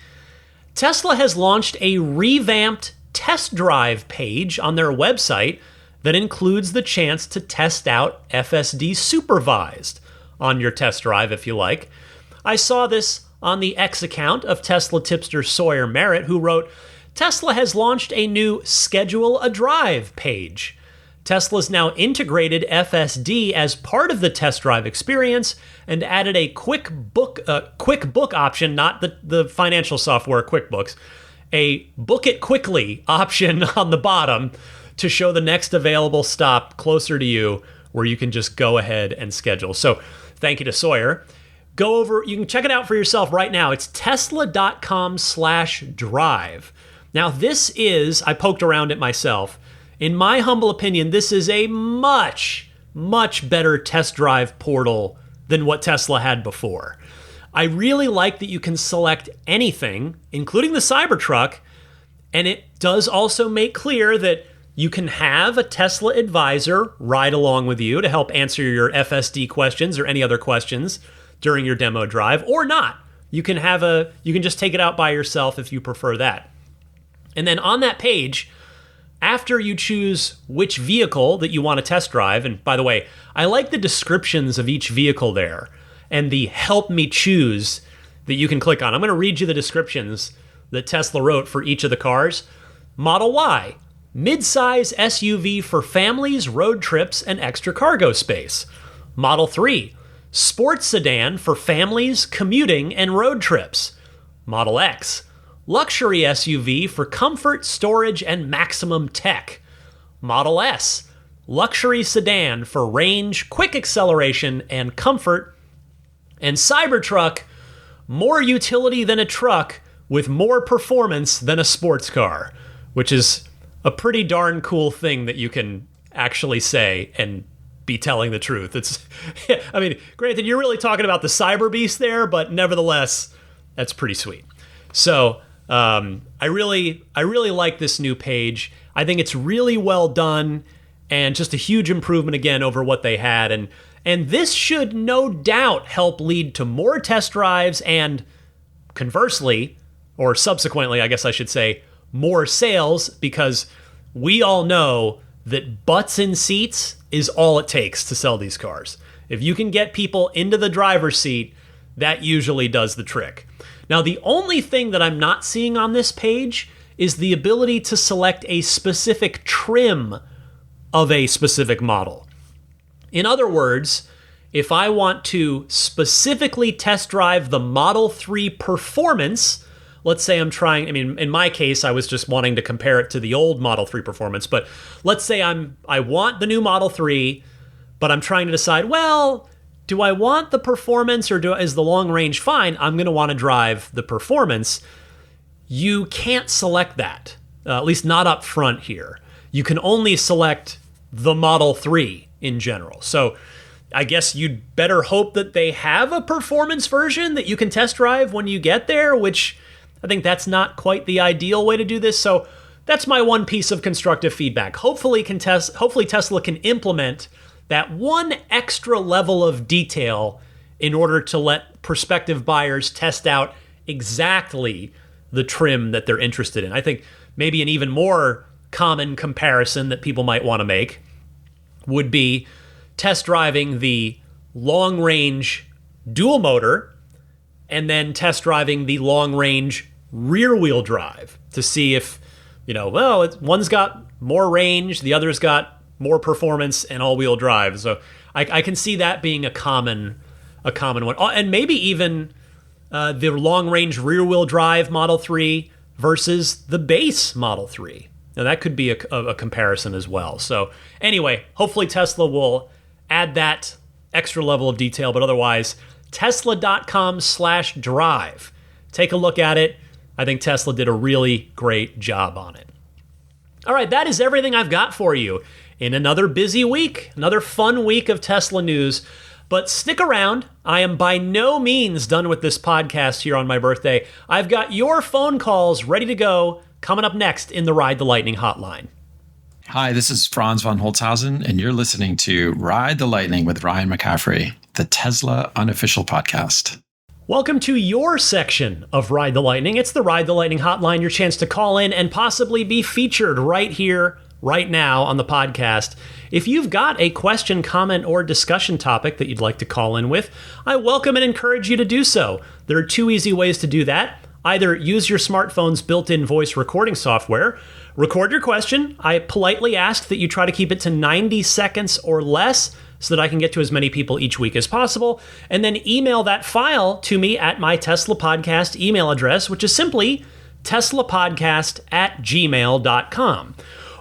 Tesla has launched a revamped test drive page on their website that includes the chance to test out FSD supervised on your test drive if you like. I saw this on the X account of Tesla tipster Sawyer Merritt, who wrote, Tesla has launched a new Schedule a Drive page. Tesla's now integrated FSD as part of the test drive experience and added a quick book option, not the financial software QuickBooks, a book it quickly option on the bottom to show the next available stop closer to you where you can just go ahead and schedule. So thank you to Sawyer. You can check it out for yourself right now. It's tesla.com/drive. Now, I poked around it myself. In my humble opinion, this is a much, much better test drive portal than what Tesla had before. I really like that you can select anything, including the Cybertruck, and it does also make clear that you can have a Tesla advisor ride along with you to help answer your FSD questions or any other questions during your demo drive, or not. You can just take it out by yourself if you prefer that. And then on that page, after you choose which vehicle that you want to test drive, and by the way, I like the descriptions of each vehicle there and the help me choose that you can click on. I'm going to read you the descriptions that Tesla wrote for each of the cars. Model Y, mid-size SUV for families, road trips, and extra cargo space. Model 3, sports sedan for families, commuting, and road trips. Model X, luxury SUV for comfort, storage, and maximum tech. Model S, luxury sedan for range, quick acceleration, and comfort. And Cybertruck, more utility than a truck with more performance than a sports car, which is a pretty darn cool thing that you can actually say and be telling the truth. I mean, granted, you're really talking about the Cyber Beast there, but nevertheless, that's pretty sweet. So, I really like this new page. I think it's really well done and just a huge improvement again over what they had. And this should no doubt help lead to more test drives and conversely, or subsequently, I guess I should say, more sales, because we all know that butts in seats is all it takes to sell these cars. If you can get people into the driver's seat, that usually does the trick. Now, the only thing that I'm not seeing on this page is the ability to select a specific trim of a specific model. In other words, if I want to specifically test drive the Model 3 Performance, let's say in my case, I was just wanting to compare it to the old Model 3 Performance, but let's say I want the new Model 3, but I'm trying to decide, well, do I want the Performance or is the long range fine? I'm going to want to drive the Performance. You can't select that, at least not up front here. You can only select the Model 3 in general. So I guess you'd better hope that they have a Performance version that you can test drive when you get there, which I think that's not quite the ideal way to do this. So that's my one piece of constructive feedback. Hopefully Tesla can implement that one extra level of detail in order to let prospective buyers test out exactly the trim that they're interested in. I think maybe an even more common comparison that people might want to make would be test driving the long-range dual motor and then test driving the long-range rear-wheel drive to see if, one's got more range, the other's got more performance and all-wheel drive. So I can see that being a common one. And maybe even the long-range rear-wheel drive Model 3 versus the base Model 3. Now, that could be a comparison as well. So anyway, hopefully Tesla will add that extra level of detail, but otherwise, tesla.com/drive. Take a look at it. I think Tesla did a really great job on it. All right, that is everything I've got for you in another busy week, another fun week of Tesla news. But stick around. I am by no means done with this podcast here on my birthday. I've got your phone calls ready to go coming up next in the Ride the Lightning hotline. Hi, this is Franz von Holzhausen, and you're listening to Ride the Lightning with Ryan McCaffrey, the Tesla unofficial podcast. Welcome to your section of Ride the Lightning. It's the Ride the Lightning hotline, your chance to call in and possibly be featured right here, right now on the podcast. If you've got a question, comment, or discussion topic that you'd like to call in with, I welcome and encourage you to do so. There are two easy ways to do that. Either use your smartphone's built-in voice recording software, record your question. I politely ask that you try to keep it to 90 seconds or less so that I can get to as many people each week as possible, and then email that file to me at my Tesla Podcast email address, which is simply teslapodcast@gmail.com.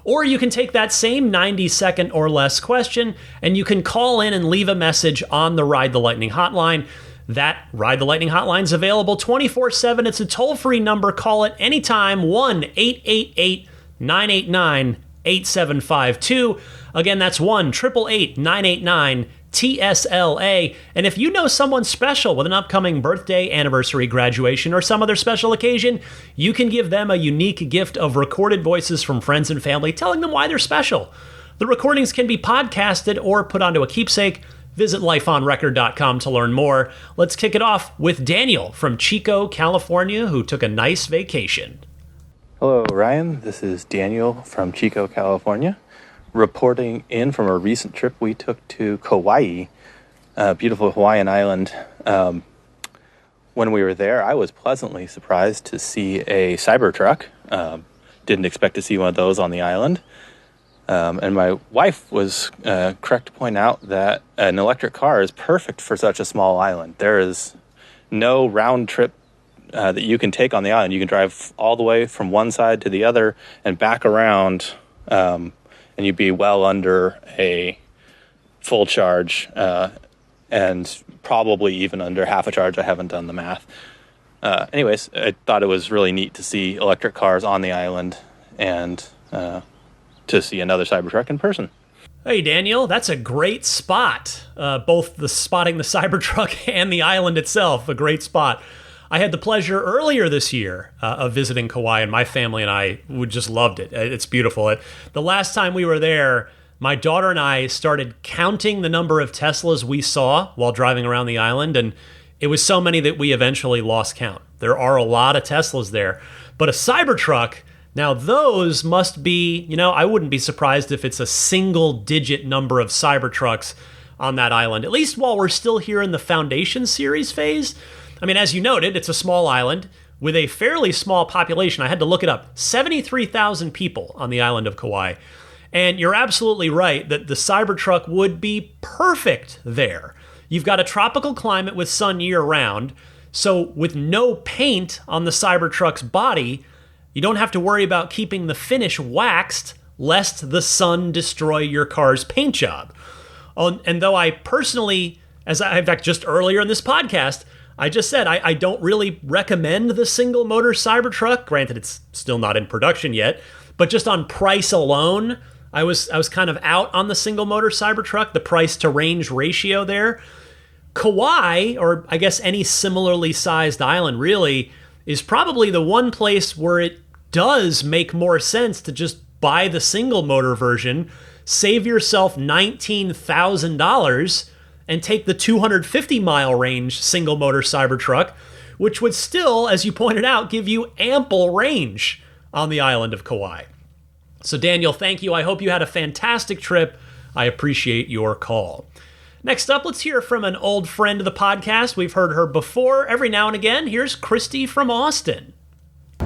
Or you can take that same 90-second or less question, and you can call in and leave a message on the Ride the Lightning hotline. That Ride the Lightning hotline is available 24/7. It's a toll-free number. Call it anytime, 1-888-989-8752. Again, that's 1-888-989-TSLA. And if you know someone special with an upcoming birthday, anniversary, graduation, or some other special occasion, you can give them a unique gift of recorded voices from friends and family telling them why they're special. The recordings can be podcasted or put onto a keepsake. Visit lifeonrecord.com to learn more. Let's kick it off with Daniel from Chico, California, who took a nice vacation. Hello, Ryan. This is Daniel from Chico, California, reporting in from a recent trip we took to Kauai, a beautiful Hawaiian island. When we were there, I was pleasantly surprised to see a Cybertruck. Didn't expect to see one of those on the island. And my wife was correct to point out that an electric car is perfect for such a small island. There is no round trip that you can take on the island. You can drive all the way from one side to the other and back around, and you'd be well under a full charge, and probably even under half a charge. I haven't done the math. Anyways, I thought it was really neat to see electric cars on the island and to see another Cybertruck in person. Hey, Daniel, that's a great spot. Both the spotting the Cybertruck and the island itself, a great spot. I had the pleasure earlier this year of visiting Kauai, and my family and I just loved it. It's beautiful. The last time we were there, my daughter and I started counting the number of Teslas we saw while driving around the island, and it was so many that we eventually lost count. There are a lot of Teslas there, but a Cybertruck, now those must be, I wouldn't be surprised if it's a single-digit number of Cybertrucks on that island, at least while we're still here in the Foundation series phase. I mean, as you noted, it's a small island with a fairly small population. I had to look it up. 73,000 people on the island of Kauai. And you're absolutely right that the Cybertruck would be perfect there. You've got a tropical climate with sun year-round, so with no paint on the Cybertruck's body, you don't have to worry about keeping the finish waxed, lest the sun destroy your car's paint job. And though I personally, in fact, just earlier in this podcast, I just said I don't really recommend the single motor Cybertruck. Granted, it's still not in production yet, but just on price alone, I was kind of out on the single motor Cybertruck, the price to range ratio there. Kauai, or I guess any similarly sized island really, is probably the one place where it does make more sense to just buy the single motor version, save yourself $19,000, and take the 250-mile range single motor Cybertruck, which would still, as you pointed out, give you ample range on the island of Kauai. So Daniel, thank you. I hope you had a fantastic trip. I appreciate your call. Next up, let's hear from an old friend of the podcast. We've heard her before every now and again. Here's Christy from Austin.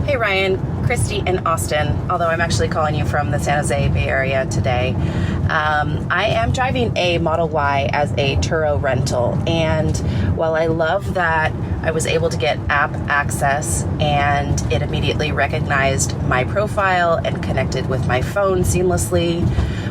Hey Ryan, Christy in Austin, although I'm actually calling you from the San Jose Bay Area today. I am driving a Model Y as a Turo rental, and while I love that I was able to get app access and it immediately recognized my profile and connected with my phone seamlessly,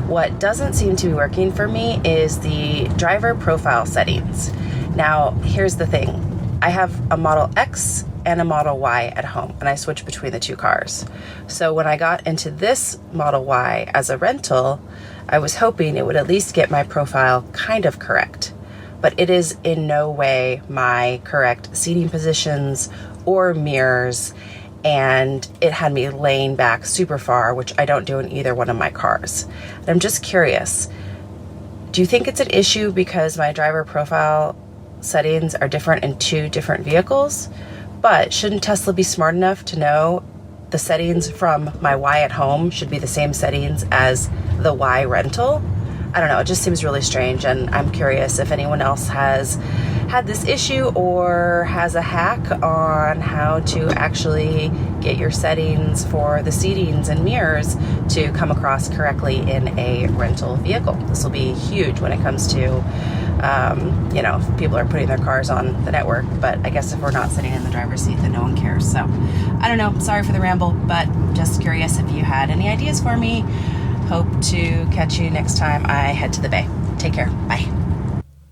what doesn't seem to be working for me is the driver profile settings. Now, here's the thing. I have a Model X and a Model Y at home, and I switch between the two cars. So when I got into this Model Y as a rental, I was hoping it would at least get my profile kind of correct. But it is in no way my correct seating positions or mirrors, and it had me laying back super far, which I don't do in either one of my cars. And I'm just curious, do you think it's an issue because my driver profile settings are different in two different vehicles? But shouldn't Tesla be smart enough to know the settings from my Y at home should be the same settings as the Y rental? I don't know, it just seems really strange, and I'm curious if anyone else has had this issue or has a hack on how to actually get your settings for the seatings and mirrors to come across correctly in a rental vehicle. This will be huge when it comes to if people are putting their cars on the network, but I guess if we're not sitting in the driver's seat, then no one cares. So I don't know, sorry for the ramble, but just curious if you had any ideas for me. Hope to catch you next time I head to the Bay. Take care. Bye.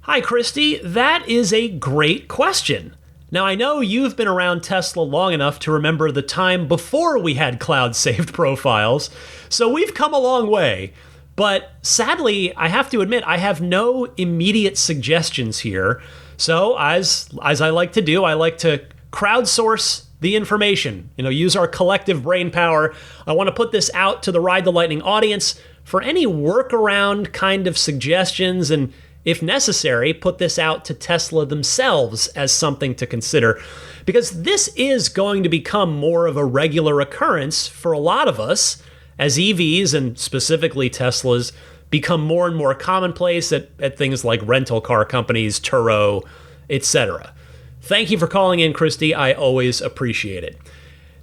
Hi, Christy. That is a great question. Now, I know you've been around Tesla long enough to remember the time before we had cloud-saved profiles, so we've come a long way. But sadly, I have to admit, I have no immediate suggestions here. So, as I like to do, I like to crowdsource the information, use our collective brain power. I want to put this out to the Ride the Lightning audience for any workaround kind of suggestions, and if necessary, put this out to Tesla themselves as something to consider. Because this is going to become more of a regular occurrence for a lot of us as EVs, and specifically Teslas, become more and more commonplace at things like rental car companies, Turo, etc. Thank you for calling in, Christy. I always appreciate it.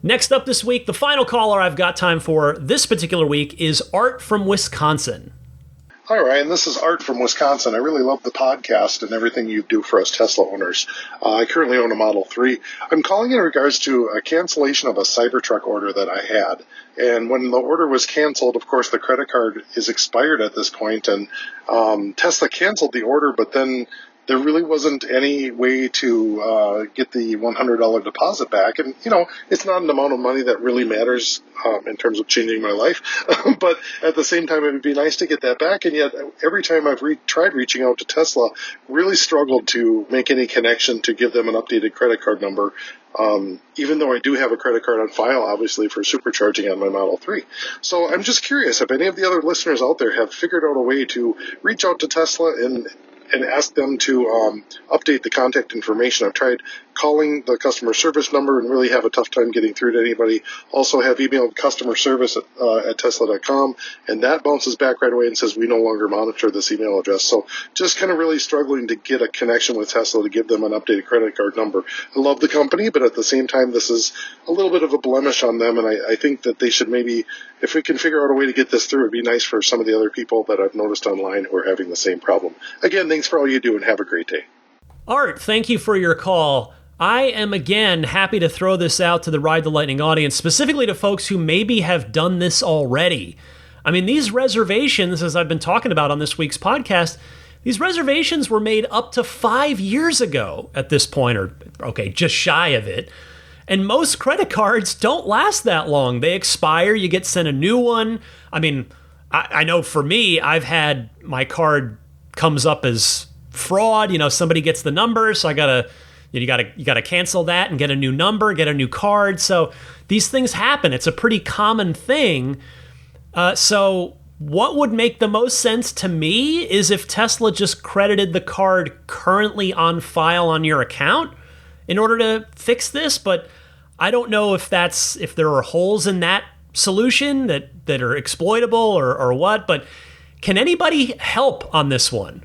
Next up this week, the final caller I've got time for this particular week is Art from Wisconsin. Hi, Ryan. This is Art from Wisconsin. I really love the podcast and everything you do for us Tesla owners. I currently own a Model 3. I'm calling in regards to a cancellation of a Cybertruck order that I had. And when the order was canceled, of course, the credit card is expired at this point, and Tesla canceled the order, but then there really wasn't any way to get the $100 deposit back. And, it's not an amount of money that really matters in terms of changing my life. But at the same time, it would be nice to get that back. And yet, every time I've tried reaching out to Tesla, really struggled to make any connection to give them an updated credit card number, even though I do have a credit card on file, obviously, for supercharging on my Model 3. So I'm just curious if any of the other listeners out there have figured out a way to reach out to Tesla and ask them to update the contact information. I've tried calling the customer service number and really have a tough time getting through to anybody. Also have emailed customer service at Tesla.com, and that bounces back right away and says we no longer monitor this email address. So just kind of really struggling to get a connection with Tesla to give them an updated credit card number. I love the company, but at the same time, this is a little bit of a blemish on them, and I think that they should maybe, if we can figure out a way to get this through, it'd be nice for some of the other people that I've noticed online who are having the same problem. Again, thanks for all you do, and have a great day. Art, thank you for your call. I am, again, happy to throw this out to the Ride the Lightning audience, specifically to folks who maybe have done this already. I mean, these reservations, as I've been talking about on this week's podcast, these reservations were made up to 5 years ago at this point, or, okay, just shy of it. And most credit cards don't last that long. They expire, you get sent a new one. I mean, I know for me, I've had my card comes up as fraud. Somebody gets the number, so you gotta cancel that and get a new number, get a new card. So these things happen. It's a pretty common thing. So what would make the most sense to me is if Tesla just credited the card currently on file on your account in order to fix this. But I don't know if there are holes in that solution that are exploitable or what. But can anybody help on this one?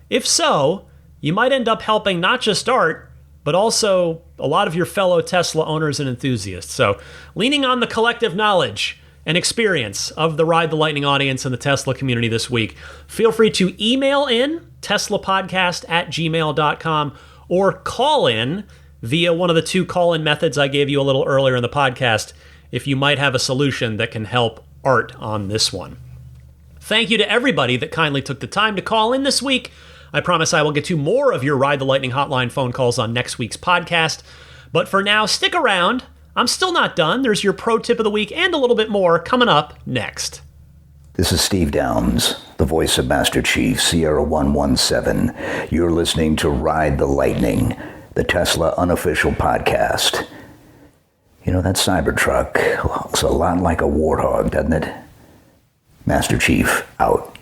If so, you might end up helping not just Art, but also a lot of your fellow Tesla owners and enthusiasts. So leaning on the collective knowledge and experience of the Ride the Lightning audience and the Tesla community this week, feel free to email in teslapodcast@gmail.com or call in via one of the two call-in methods I gave you a little earlier in the podcast if you might have a solution that can help Art on this one. Thank you to everybody that kindly took the time to call in this week. I promise I will get to more of your Ride the Lightning hotline phone calls on next week's podcast. But for now, stick around. I'm still not done. There's your pro tip of the week and a little bit more coming up next. This is Steve Downs, the voice of Master Chief, Sierra 117. You're listening to Ride the Lightning, the Tesla unofficial podcast. That Cybertruck looks a lot like a warthog, doesn't it? Master Chief, out.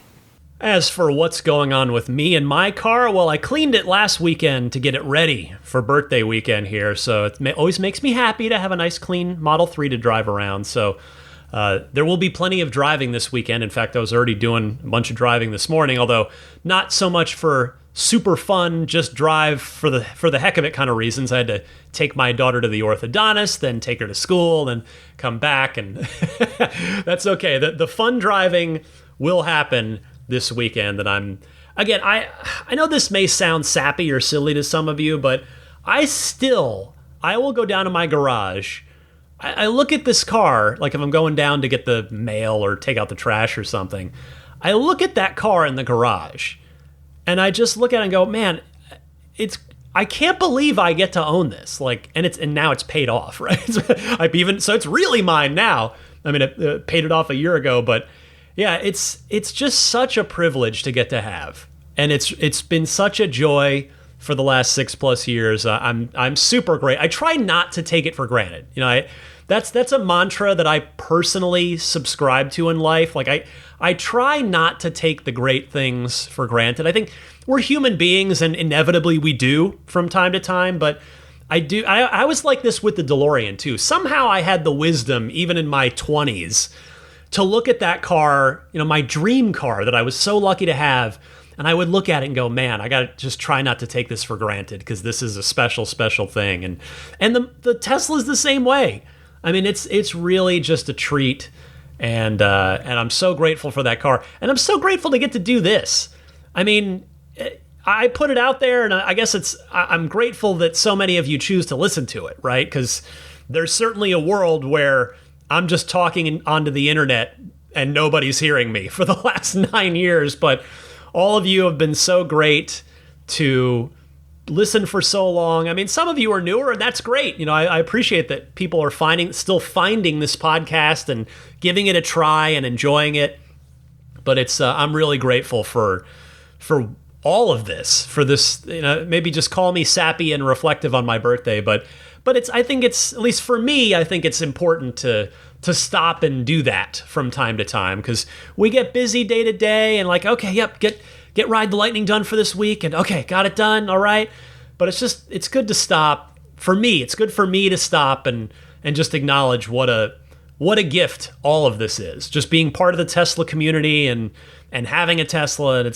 As for what's going on with me and my car, well, I cleaned it last weekend to get it ready for birthday weekend here, so it always makes me happy to have a nice clean Model 3 to drive around. So there will be plenty of driving this weekend. In fact, I was already doing a bunch of driving this morning, although not so much for super fun, just drive for the heck of it kind of reasons. I had to take my daughter to the orthodontist, then take her to school, then come back, and that's okay. The fun driving will happen this weekend. And I know this may sound sappy or silly to some of you, but I will go down to my garage. I look at this car, like if I'm going down to get the mail or take out the trash or something, I look at that car in the garage And I just look at it and go, man, I can't believe I get to own this. Like, and now it's paid off, right? So it's really mine now. I mean, I paid it off a year ago, but yeah, it's just such a privilege to get to have. And it's been such a joy for the last 6+ years. I'm super great. I try not to take it for granted. That's a mantra that I personally subscribe to in life. Like I try not to take the great things for granted. I think we're human beings and inevitably we do from time to time, but I was like this with the DeLorean too. Somehow I had the wisdom, even in my 20s, to look at that car, my dream car that I was so lucky to have, and I would look at it and go, man, I got to just try not to take this for granted because this is a special, special thing. And the Tesla's the same way. I mean, it's really just a treat, and I'm so grateful for that car, and I'm so grateful to get to do this. I mean, I put it out there, and I guess I'm grateful that so many of you choose to listen to it, right? Because there's certainly a world where I'm just talking onto the internet and nobody's hearing me for the last 9 years, but all of you have been so great to listen for so long. I mean, some of you are newer, and that's great. I appreciate that people are still finding this podcast and giving it a try and enjoying it. But I'm really grateful for all of this, for this. Maybe just call me sappy and reflective on my birthday, but I think it's, at least for me, I think it's important to stop and do that from time to time, because we get busy day to day and like, okay, yep, get Ride the Lightning done for this week, and okay, got it done, all right. But it's good to stop. For me, it's good for me to stop and just acknowledge what a gift all of this is. Just being part of the Tesla community and having a Tesla, and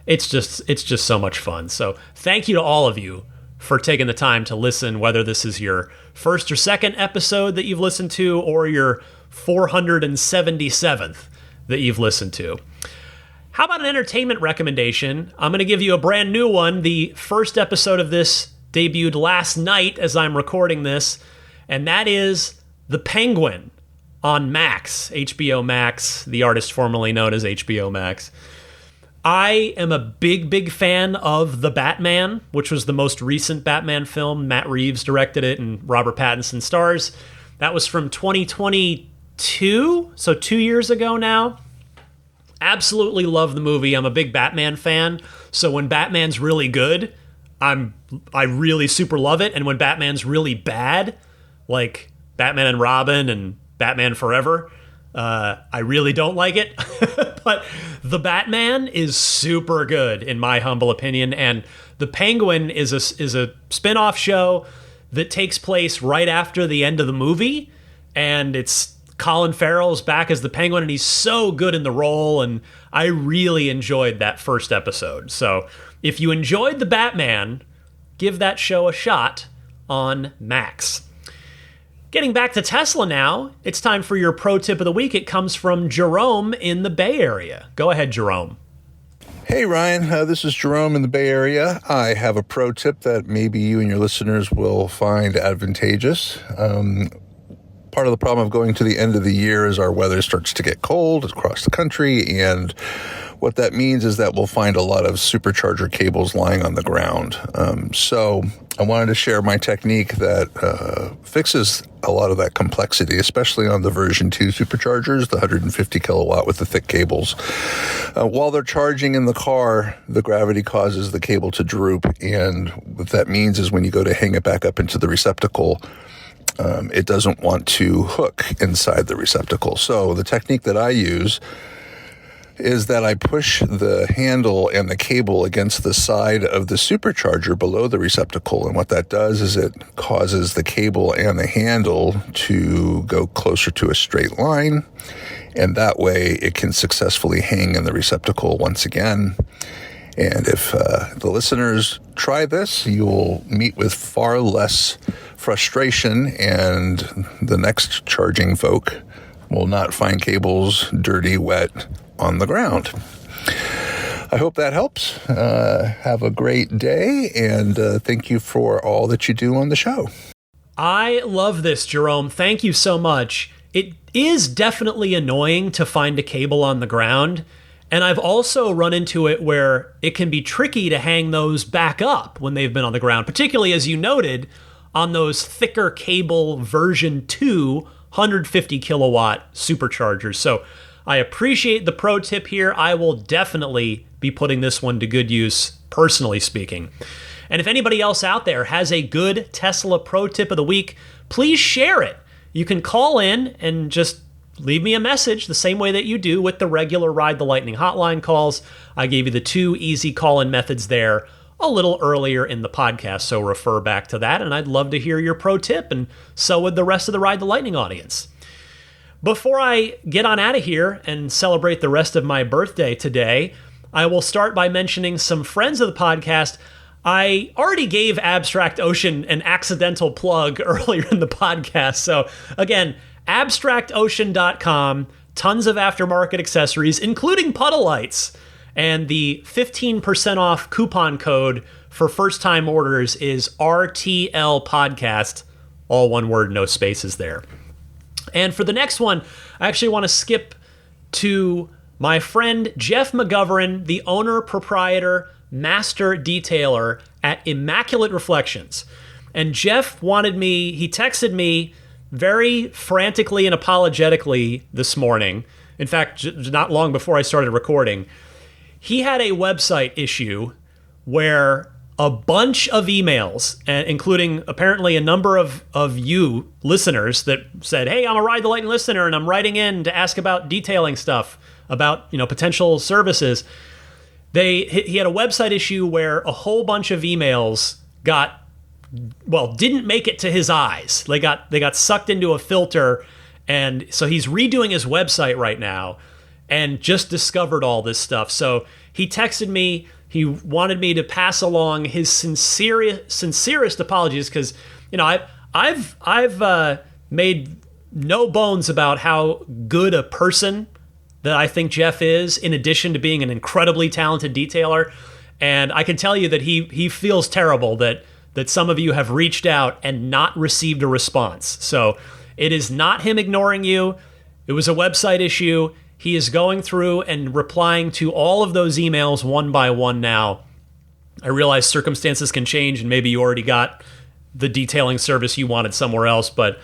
it's just so much fun. So thank you to all of you for taking the time to listen, whether this is your first or second episode that you've listened to, or your 477th that you've listened to. How about an entertainment recommendation? I'm going to give you a brand new one. The first episode of this debuted last night as I'm recording this, and that is The Penguin on Max, HBO Max, the artist formerly known as HBO Max. I am a big, big fan of The Batman, which was the most recent Batman film. Matt Reeves directed it and Robert Pattinson stars. That was from 2022, so 2 years ago now. Absolutely love the movie. I'm a big Batman fan, so when Batman's really good, I really super love it. And when Batman's really bad, like Batman and Robin and Batman Forever, I really don't like it. But The Batman is super good in my humble opinion, and The Penguin is a spin-off show that takes place right after the end of the movie, and it's Colin Farrell's back as the Penguin, and he's so good in the role, and I really enjoyed that first episode. So if you enjoyed The Batman, give that show a shot on Max. Getting back to Tesla now, it's time for your pro tip of the week. It comes from Jerome in the Bay Area. Go ahead, Jerome. Hey, Ryan. This is Jerome in the Bay Area. I have a pro tip that maybe you and your listeners will find advantageous. Part of the problem of going to the end of the year is our weather starts to get cold across the country, and what that means is that we'll find a lot of supercharger cables lying on the ground. So I wanted to share my technique that fixes a lot of that complexity, especially on the version 2 superchargers, the 150 kilowatt with the thick cables. While they're charging in the car, the gravity causes the cable to droop, and what that means is when you go to hang it back up into the receptacle, it doesn't want to hook inside the receptacle. So the technique that I use is that I push the handle and the cable against the side of the supercharger below the receptacle. And what that does is it causes the cable and the handle to go closer to a straight line. And that way it can successfully hang in the receptacle once again. And if the listeners try this, you will meet with far less frustration, and the next charging folk will not find cables dirty, wet on the ground. I hope that helps. Have a great day, and thank you for all that you do on the show. I love this, Jerome. Thank you so much. It is definitely annoying to find a cable on the ground, And I've also run into it where it can be tricky to hang those back up when they've been on the ground, particularly as you noted on those thicker cable version 2 150 kilowatt superchargers. So I appreciate the pro tip here. I will definitely be putting this one to good use, personally speaking. And if anybody else out there has a good Tesla pro tip of the week, please share it. You can call in and just leave me a message the same way that you do with the regular Ride the Lightning hotline calls. I gave you the 2 easy call-in methods there a little earlier in the podcast, so refer back to that, and I'd love to hear your pro tip, and so would the rest of the Ride the Lightning audience. Before I get on out of here and celebrate the rest of my birthday today, I will start by mentioning some friends of the podcast. I already gave Abstract Ocean an accidental plug earlier in the podcast, so again, abstractocean.com, tons of aftermarket accessories, including puddle lights. And the 15% off coupon code for first-time orders is RTL Podcast, all one word, no spaces there. And for the next one, I actually want to skip to my friend Jeff McGovern, the owner, proprietor, master detailer at Immaculate Reflections. And Jeff he texted me very frantically and apologetically this morning. In fact, not long before I started recording. He had a website issue where a bunch of emails, including apparently a number of you listeners that said, hey, I'm a Ride the Lightning listener and I'm writing in to ask about detailing stuff, about potential services. He had a website issue where a whole bunch of emails didn't make it to his eyes. They got sucked into a filter, and so he's redoing his website right now and just discovered all this stuff. So he texted me. He wanted me to pass along his sincerest apologies because I've made no bones about how good a person that I think Jeff is, in addition to being an incredibly talented detailer. And I can tell you that he feels terrible that some of you have reached out and not received a response. So it is not him ignoring you. It was a website issue. He is going through and replying to all of those emails one by one now. I realize circumstances can change, and maybe you already got the detailing service you wanted somewhere else, but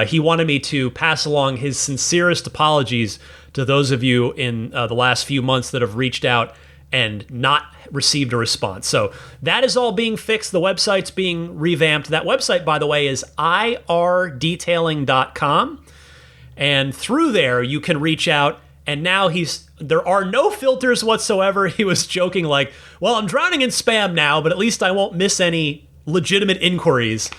he wanted me to pass along his sincerest apologies to those of you in the last few months that have reached out and not received a response. So that is all being fixed. The website's being revamped. That website, by the way, is irdetailing.com. And through there, you can reach out. And now there are no filters whatsoever. He was joking like, well, I'm drowning in spam now, but at least I won't miss any legitimate inquiries.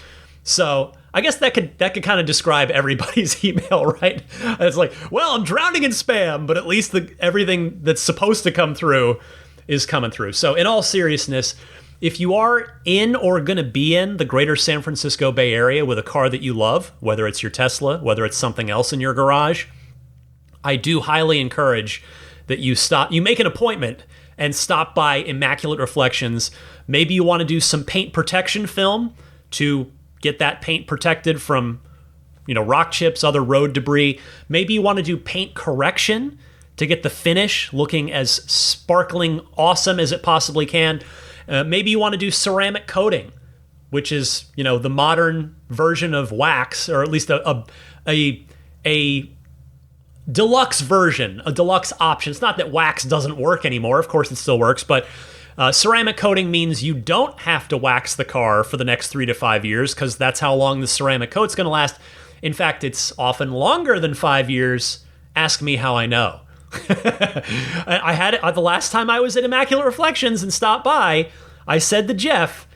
So I guess that could kind of describe everybody's email, right? It's like, well, I'm drowning in spam, but at least everything that's supposed to come through is coming through. So in all seriousness, if you are in or going to be in the greater San Francisco Bay Area with a car that you love, whether it's your Tesla, whether it's something else in your garage, I do highly encourage that you make an appointment and stop by Immaculate Reflections. Maybe you want to do some paint protection film to get that paint protected from, rock chips, other road debris. Maybe you want to do paint correction to get the finish looking as sparkling awesome as it possibly can. Maybe you want to do ceramic coating, which is, the modern version of wax, or at least a deluxe version, a deluxe option. It's not that wax doesn't work anymore. Of course, it still works, but ceramic coating means you don't have to wax the car for the next 3 to 5 years, because that's how long the ceramic coat's going to last. In fact, it's often longer than 5 years. Ask me how I know. I had it the last time I was at Immaculate Reflections and stopped by. I said to Jeff,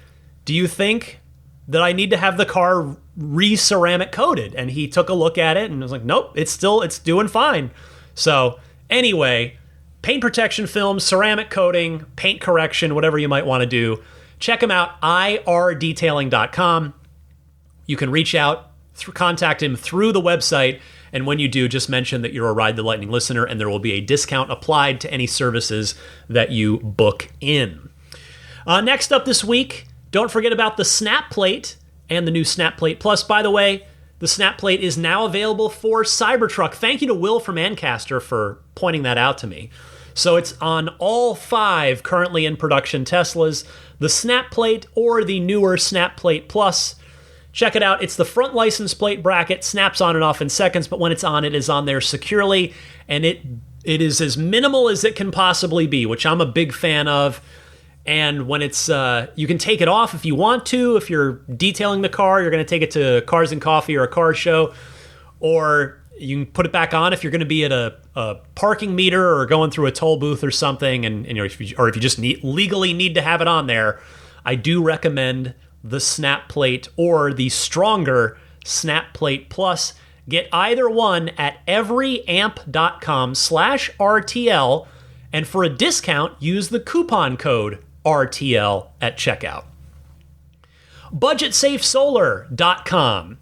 do you think that I need to have the car re-ceramic coated? And he took a look at it and was like, nope, it's doing fine. So anyway, paint protection film, ceramic coating, paint correction, whatever you might want to do, check him out, irdetailing.com. You can reach out, contact him through the website, and when you do, just mention that you're a Ride the Lightning listener, and there will be a discount applied to any services that you book in. Next up this week, don't forget about the Snap Plate and the new Snap Plate Plus. By the way, the Snap Plate is now available for Cybertruck. Thank you to Will from Ancaster for pointing that out to me. So it's on all 5 currently in production Teslas, the Snap Plate or the newer Snap Plate Plus. Check it out. It's the front license plate bracket, snaps on and off in seconds, but when it's on, it is on there securely, and it is as minimal as it can possibly be, which I'm a big fan of. And when it's, you can take it off if you want to. If you're detailing the car, you're going to take it to Cars and Coffee or a car show, or you can put it back on if you're going to be at a parking meter or going through a toll booth or something, and you know, if you just legally need to have it on there. I do recommend the Snap Plate or the stronger Snap Plate Plus. Get either one at everyamp.com/RTL, and for a discount, use the coupon code RTL at checkout. BudgetSafeSolar.com.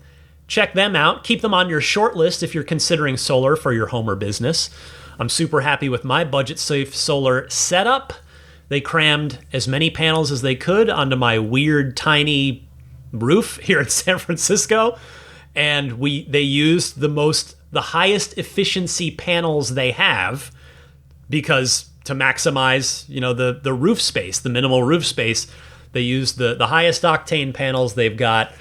Check them out. Keep them on your short list if you're considering solar for your home or business. I'm super happy with my Budget Safe Solar setup. They crammed as many panels as they could onto my weird tiny roof here in San Francisco, and they used the highest efficiency panels they have, because to maximize, you know, the roof space, the minimal roof space, they use the highest octane panels they've got.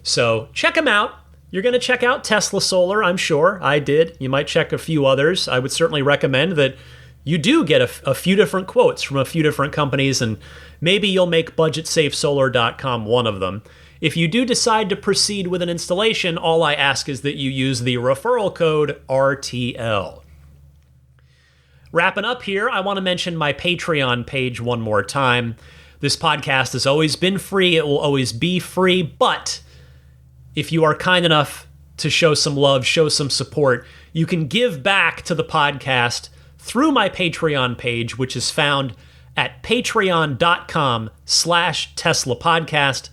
So check them out. You're going to check out Tesla Solar, I'm sure. I did. You might check a few others. I would certainly recommend that you do get a few different quotes from a few different companies, and maybe you'll make BudgetSafeSolar.com one of them. If you do decide to proceed with an installation, all I ask is that you use the referral code RTL. Wrapping up here, I want to mention my Patreon page one more time. This podcast has always been free. It will always be free, but if you are kind enough to show some love, show some support, you can give back to the podcast through my Patreon page, which is found at patreon.com/Tesla Podcast.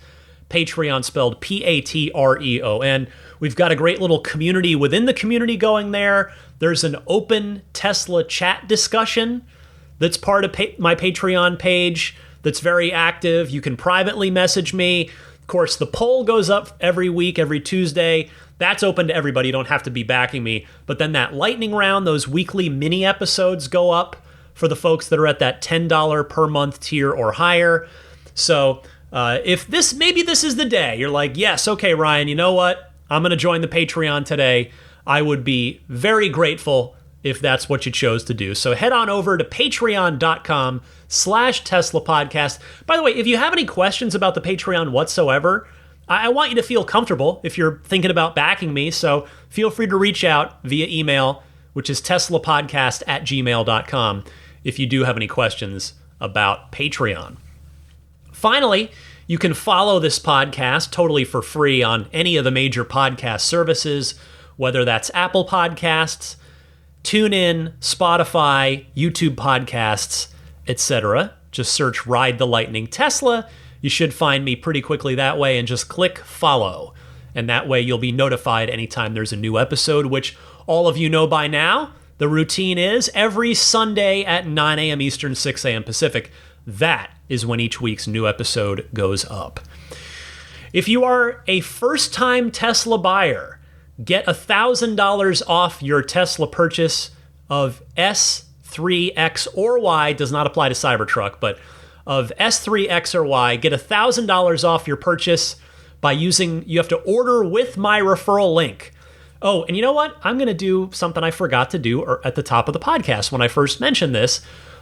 Patreon spelled Patreon. We've got a great little community within the community going there. There's an open Tesla chat discussion that's part of my Patreon page that's very active. You can privately message me. Of course, the poll goes up every week, every Tuesday. That's open to everybody. You don't have to be backing me. But then that lightning round, those weekly mini episodes go up for the folks that are at that $10 per month tier or higher. So maybe this is the day. You're like, yes, okay, Ryan, you know what? I'm going to join the Patreon today. I would be very grateful if that's what you chose to do. So head on over to patreon.com/Tesla Podcast. By the way, if you have any questions about the Patreon whatsoever, I want you to feel comfortable if you're thinking about backing me. So feel free to reach out via email, which is teslapodcast@gmail.com, if you do have any questions about Patreon. Finally, you can follow this podcast totally for free on any of the major podcast services, whether that's Apple Podcasts, TuneIn, Spotify, YouTube Podcasts, etc. Just search Ride the Lightning Tesla. You should find me pretty quickly that way, and just click follow. And that way you'll be notified anytime there's a new episode, which all of you know by now. The routine is every Sunday at 9 a.m. Eastern, 6 a.m. Pacific. That is when each week's new episode goes up. If you are a first-time Tesla buyer, get $1,000 off your Tesla purchase of S3X or Y. Does not apply to Cybertruck, but of S3, X, or Y. Get $1,000 off your purchase by you have to order with my referral link. Oh, and you know what? I'm going to do something I forgot to do at the top of the podcast when I first mentioned this.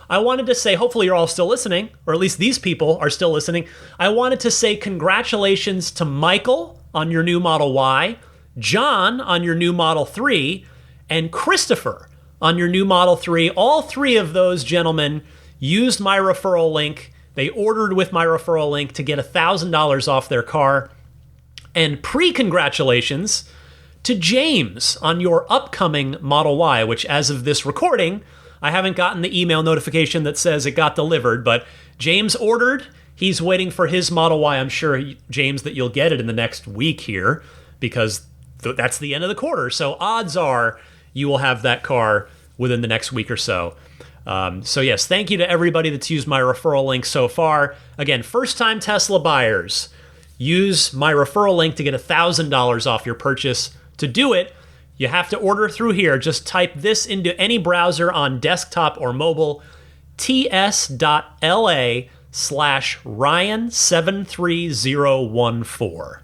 I wanted to say, hopefully you're all still listening, or at least these people are still listening. I wanted to say congratulations to Michael on your new Model Y, John on your new Model 3, and Christopher on your new Model 3. All three of those gentlemen used my referral link. They ordered with my referral link to get $1,000 off their car. And pre-congratulations to James on your upcoming Model Y, which as of this recording, I haven't gotten the email notification that says it got delivered, but James ordered. He's waiting for his Model Y. I'm sure, James, that you'll get it in the next week here, because that's the end of the quarter. So odds are you will have that car within the next week or so. So yes, thank you to everybody that's used my referral link so far. Again, first-time Tesla buyers, use my referral link to get $1,000 off your purchase. To do it, You have to order through here. Just type this into any browser on desktop or mobile, ts.la/Ryan73014.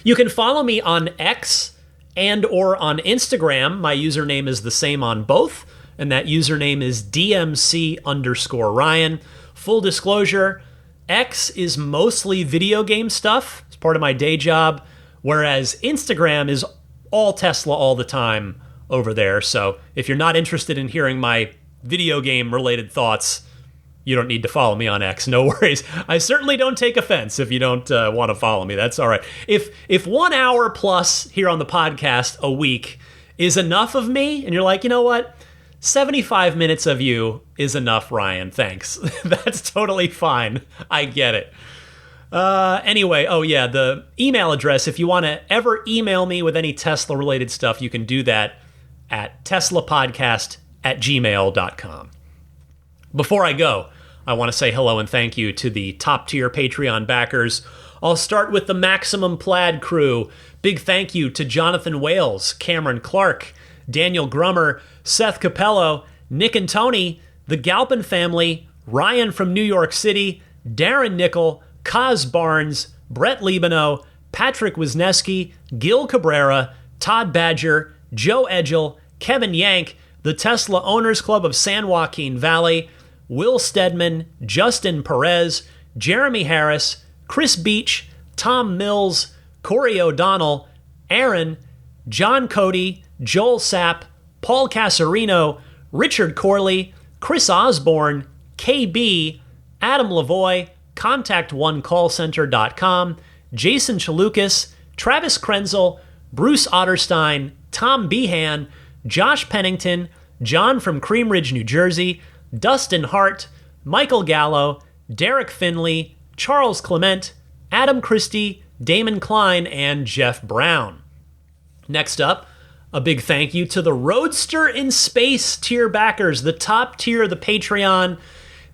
You can follow me on X and or on Instagram. My username is the same on both, and that username is DMC_Ryan. Full disclosure, X is mostly video game stuff. It's part of my day job, whereas Instagram is all Tesla all the time over there. So if you're not interested in hearing my video game related thoughts, you don't need to follow me on X. No worries. I certainly don't take offense if you don't want to follow me. That's all right. If 1 hour plus here on the podcast a week is enough of me, and you're like, you know what? 75 minutes of you is enough, Ryan. Thanks. That's totally fine. I get it. Anyway, oh yeah, the email address, if you want to ever email me with any Tesla-related stuff, you can do that at teslapodcast@gmail.com. Before I go, I want to say hello and thank you to the top-tier Patreon backers. I'll start with the Maximum Plaid crew. Big thank you to Jonathan Wales, Cameron Clark, Daniel Grummer, Seth Capello, Nick and Tony, the Galpin family, Ryan from New York City, Darren Nickel, Kaz Barnes, Brett Libano, Patrick Wisniewski, Gil Cabrera, Todd Badger, Joe Edgel, Kevin Yank, the Tesla Owners Club of San Joaquin Valley, Will Stedman, Justin Perez, Jeremy Harris, Chris Beach, Tom Mills, Corey O'Donnell, Aaron, John Cody, Joel Sapp, Paul Casarino, Richard Corley, Chris Osborne, KB, Adam Lavoie, ContactOneCallCenter.com, Jason Chalukas, Travis Krenzel, Bruce Otterstein, Tom Behan, Josh Pennington, John from Cream Ridge, New Jersey, Dustin Hart, Michael Gallo, Derek Finley, Charles Clement, Adam Christie, Damon Klein, and Jeff Brown. Next up, a big thank you to the Roadster in Space tier backers, the top tier of the Patreon.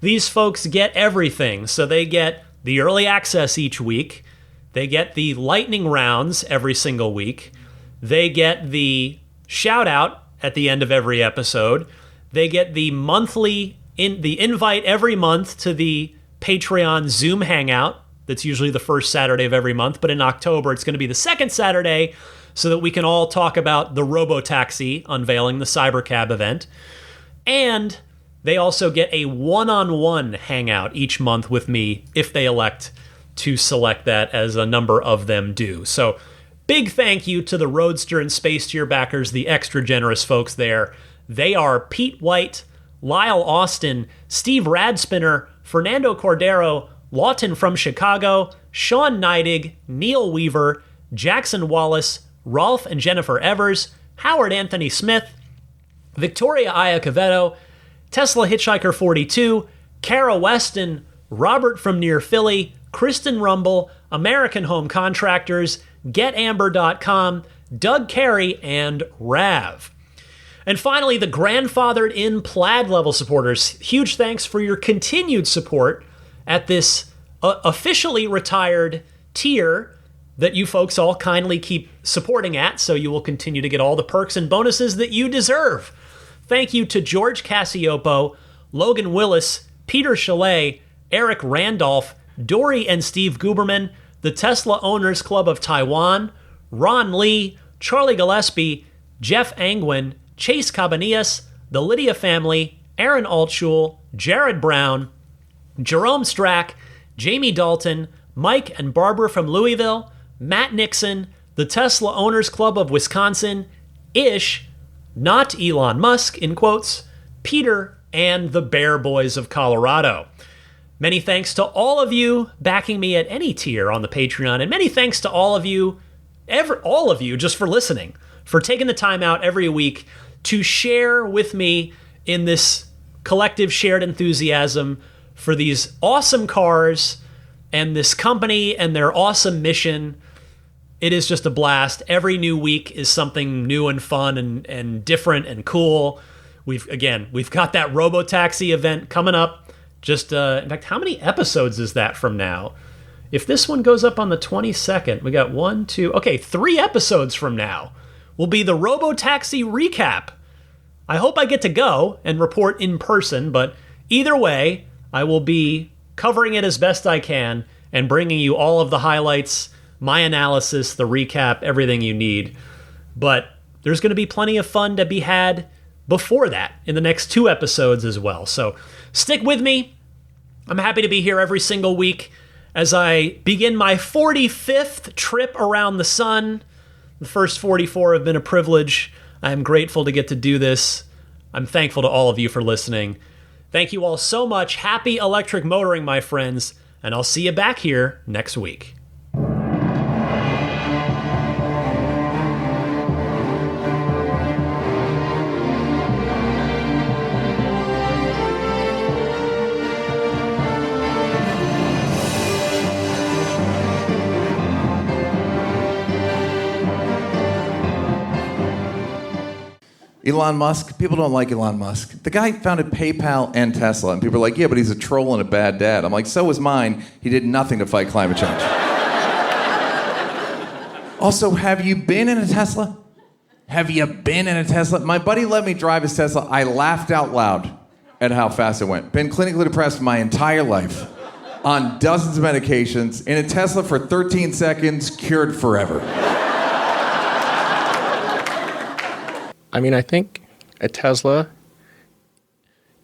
These folks get everything. So they get the early access each week. They get the lightning rounds every single week. They get the shout out at the end of every episode. They get the the invite every month to the Patreon Zoom hangout. That's usually the first Saturday of every month, but in October it's going to be the second Saturday so that we can all talk about the Robotaxi unveiling the Cybercab event. And they also get a one-on-one hangout each month with me if they elect to select that, as a number of them do. So big thank you to the Roadster and Space tier backers, the extra generous folks there. They are Pete White, Lyle Austin, Steve Radspinner, Fernando Cordero, Lawton from Chicago, Sean Neidig, Neil Weaver, Jackson Wallace, Rolf and Jennifer Evers, Howard Anthony Smith, Victoria Iacovetto, Tesla Hitchhiker 42, Kara Weston, Robert from near Philly, Kristen Rumble, American Home Contractors, GetAmber.com, Doug Carey, and Rav. And finally, the grandfathered in Plaid level supporters. Huge thanks for your continued support at this officially retired tier that you folks all kindly keep supporting at, so you will continue to get all the perks and bonuses that you deserve. Thank you to George Cassiopo, Logan Willis, Peter Chalet, Eric Randolph, Dory and Steve Guberman, the Tesla Owners Club of Taiwan, Ron Lee, Charlie Gillespie, Jeff Angwin, Chase Cabanillas, the Lydia family, Aaron Altschul, Jared Brown, Jerome Strack, Jamie Dalton, Mike and Barbara from Louisville, Matt Nixon, the Tesla Owners Club of Wisconsin, Ish, not Elon Musk, in quotes, Peter, and the Bear Boys of Colorado. Many thanks to all of you backing me at any tier on the Patreon, and many thanks to all of you just for listening, for taking the time out every week to share with me in this collective shared enthusiasm for these awesome cars and this company and their awesome mission. It is just a blast. Every new week is something new and fun and different and cool. We've got that Robotaxi event coming up. Just in fact, how many episodes is that from now? If this one goes up on the 22nd, we got 3 episodes from now. will be the Robotaxi recap. I hope I get to go and report in person, but either way, I will be covering it as best I can and bringing you all of the highlights, my analysis, the recap, everything you need. But there's going to be plenty of fun to be had before that in the next 2 episodes as well. So stick with me. I'm happy to be here every single week as I begin my 45th trip around the sun. The first 44 have been a privilege. I am grateful to get to do this. I'm thankful to all of you for listening. Thank you all so much. Happy electric motoring, my friends, and I'll see you back here next week. Elon Musk, people don't like Elon Musk. The guy founded PayPal and Tesla, and people are like, yeah, but he's a troll and a bad dad. I'm like, so was mine. He did nothing to fight climate change. Also, have you been in a Tesla? Have you been in a Tesla? My buddy let me drive his Tesla. I laughed out loud at how fast it went. Been clinically depressed my entire life, on dozens of medications, in a Tesla for 13 seconds, cured forever. I mean, I think a Tesla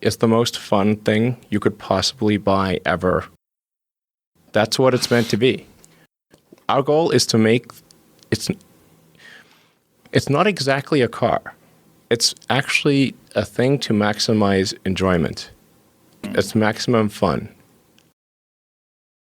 is the most fun thing you could possibly buy ever. That's what it's meant to be. Our goal is to make it's not exactly a car. It's actually a thing to maximize enjoyment. It's maximum fun.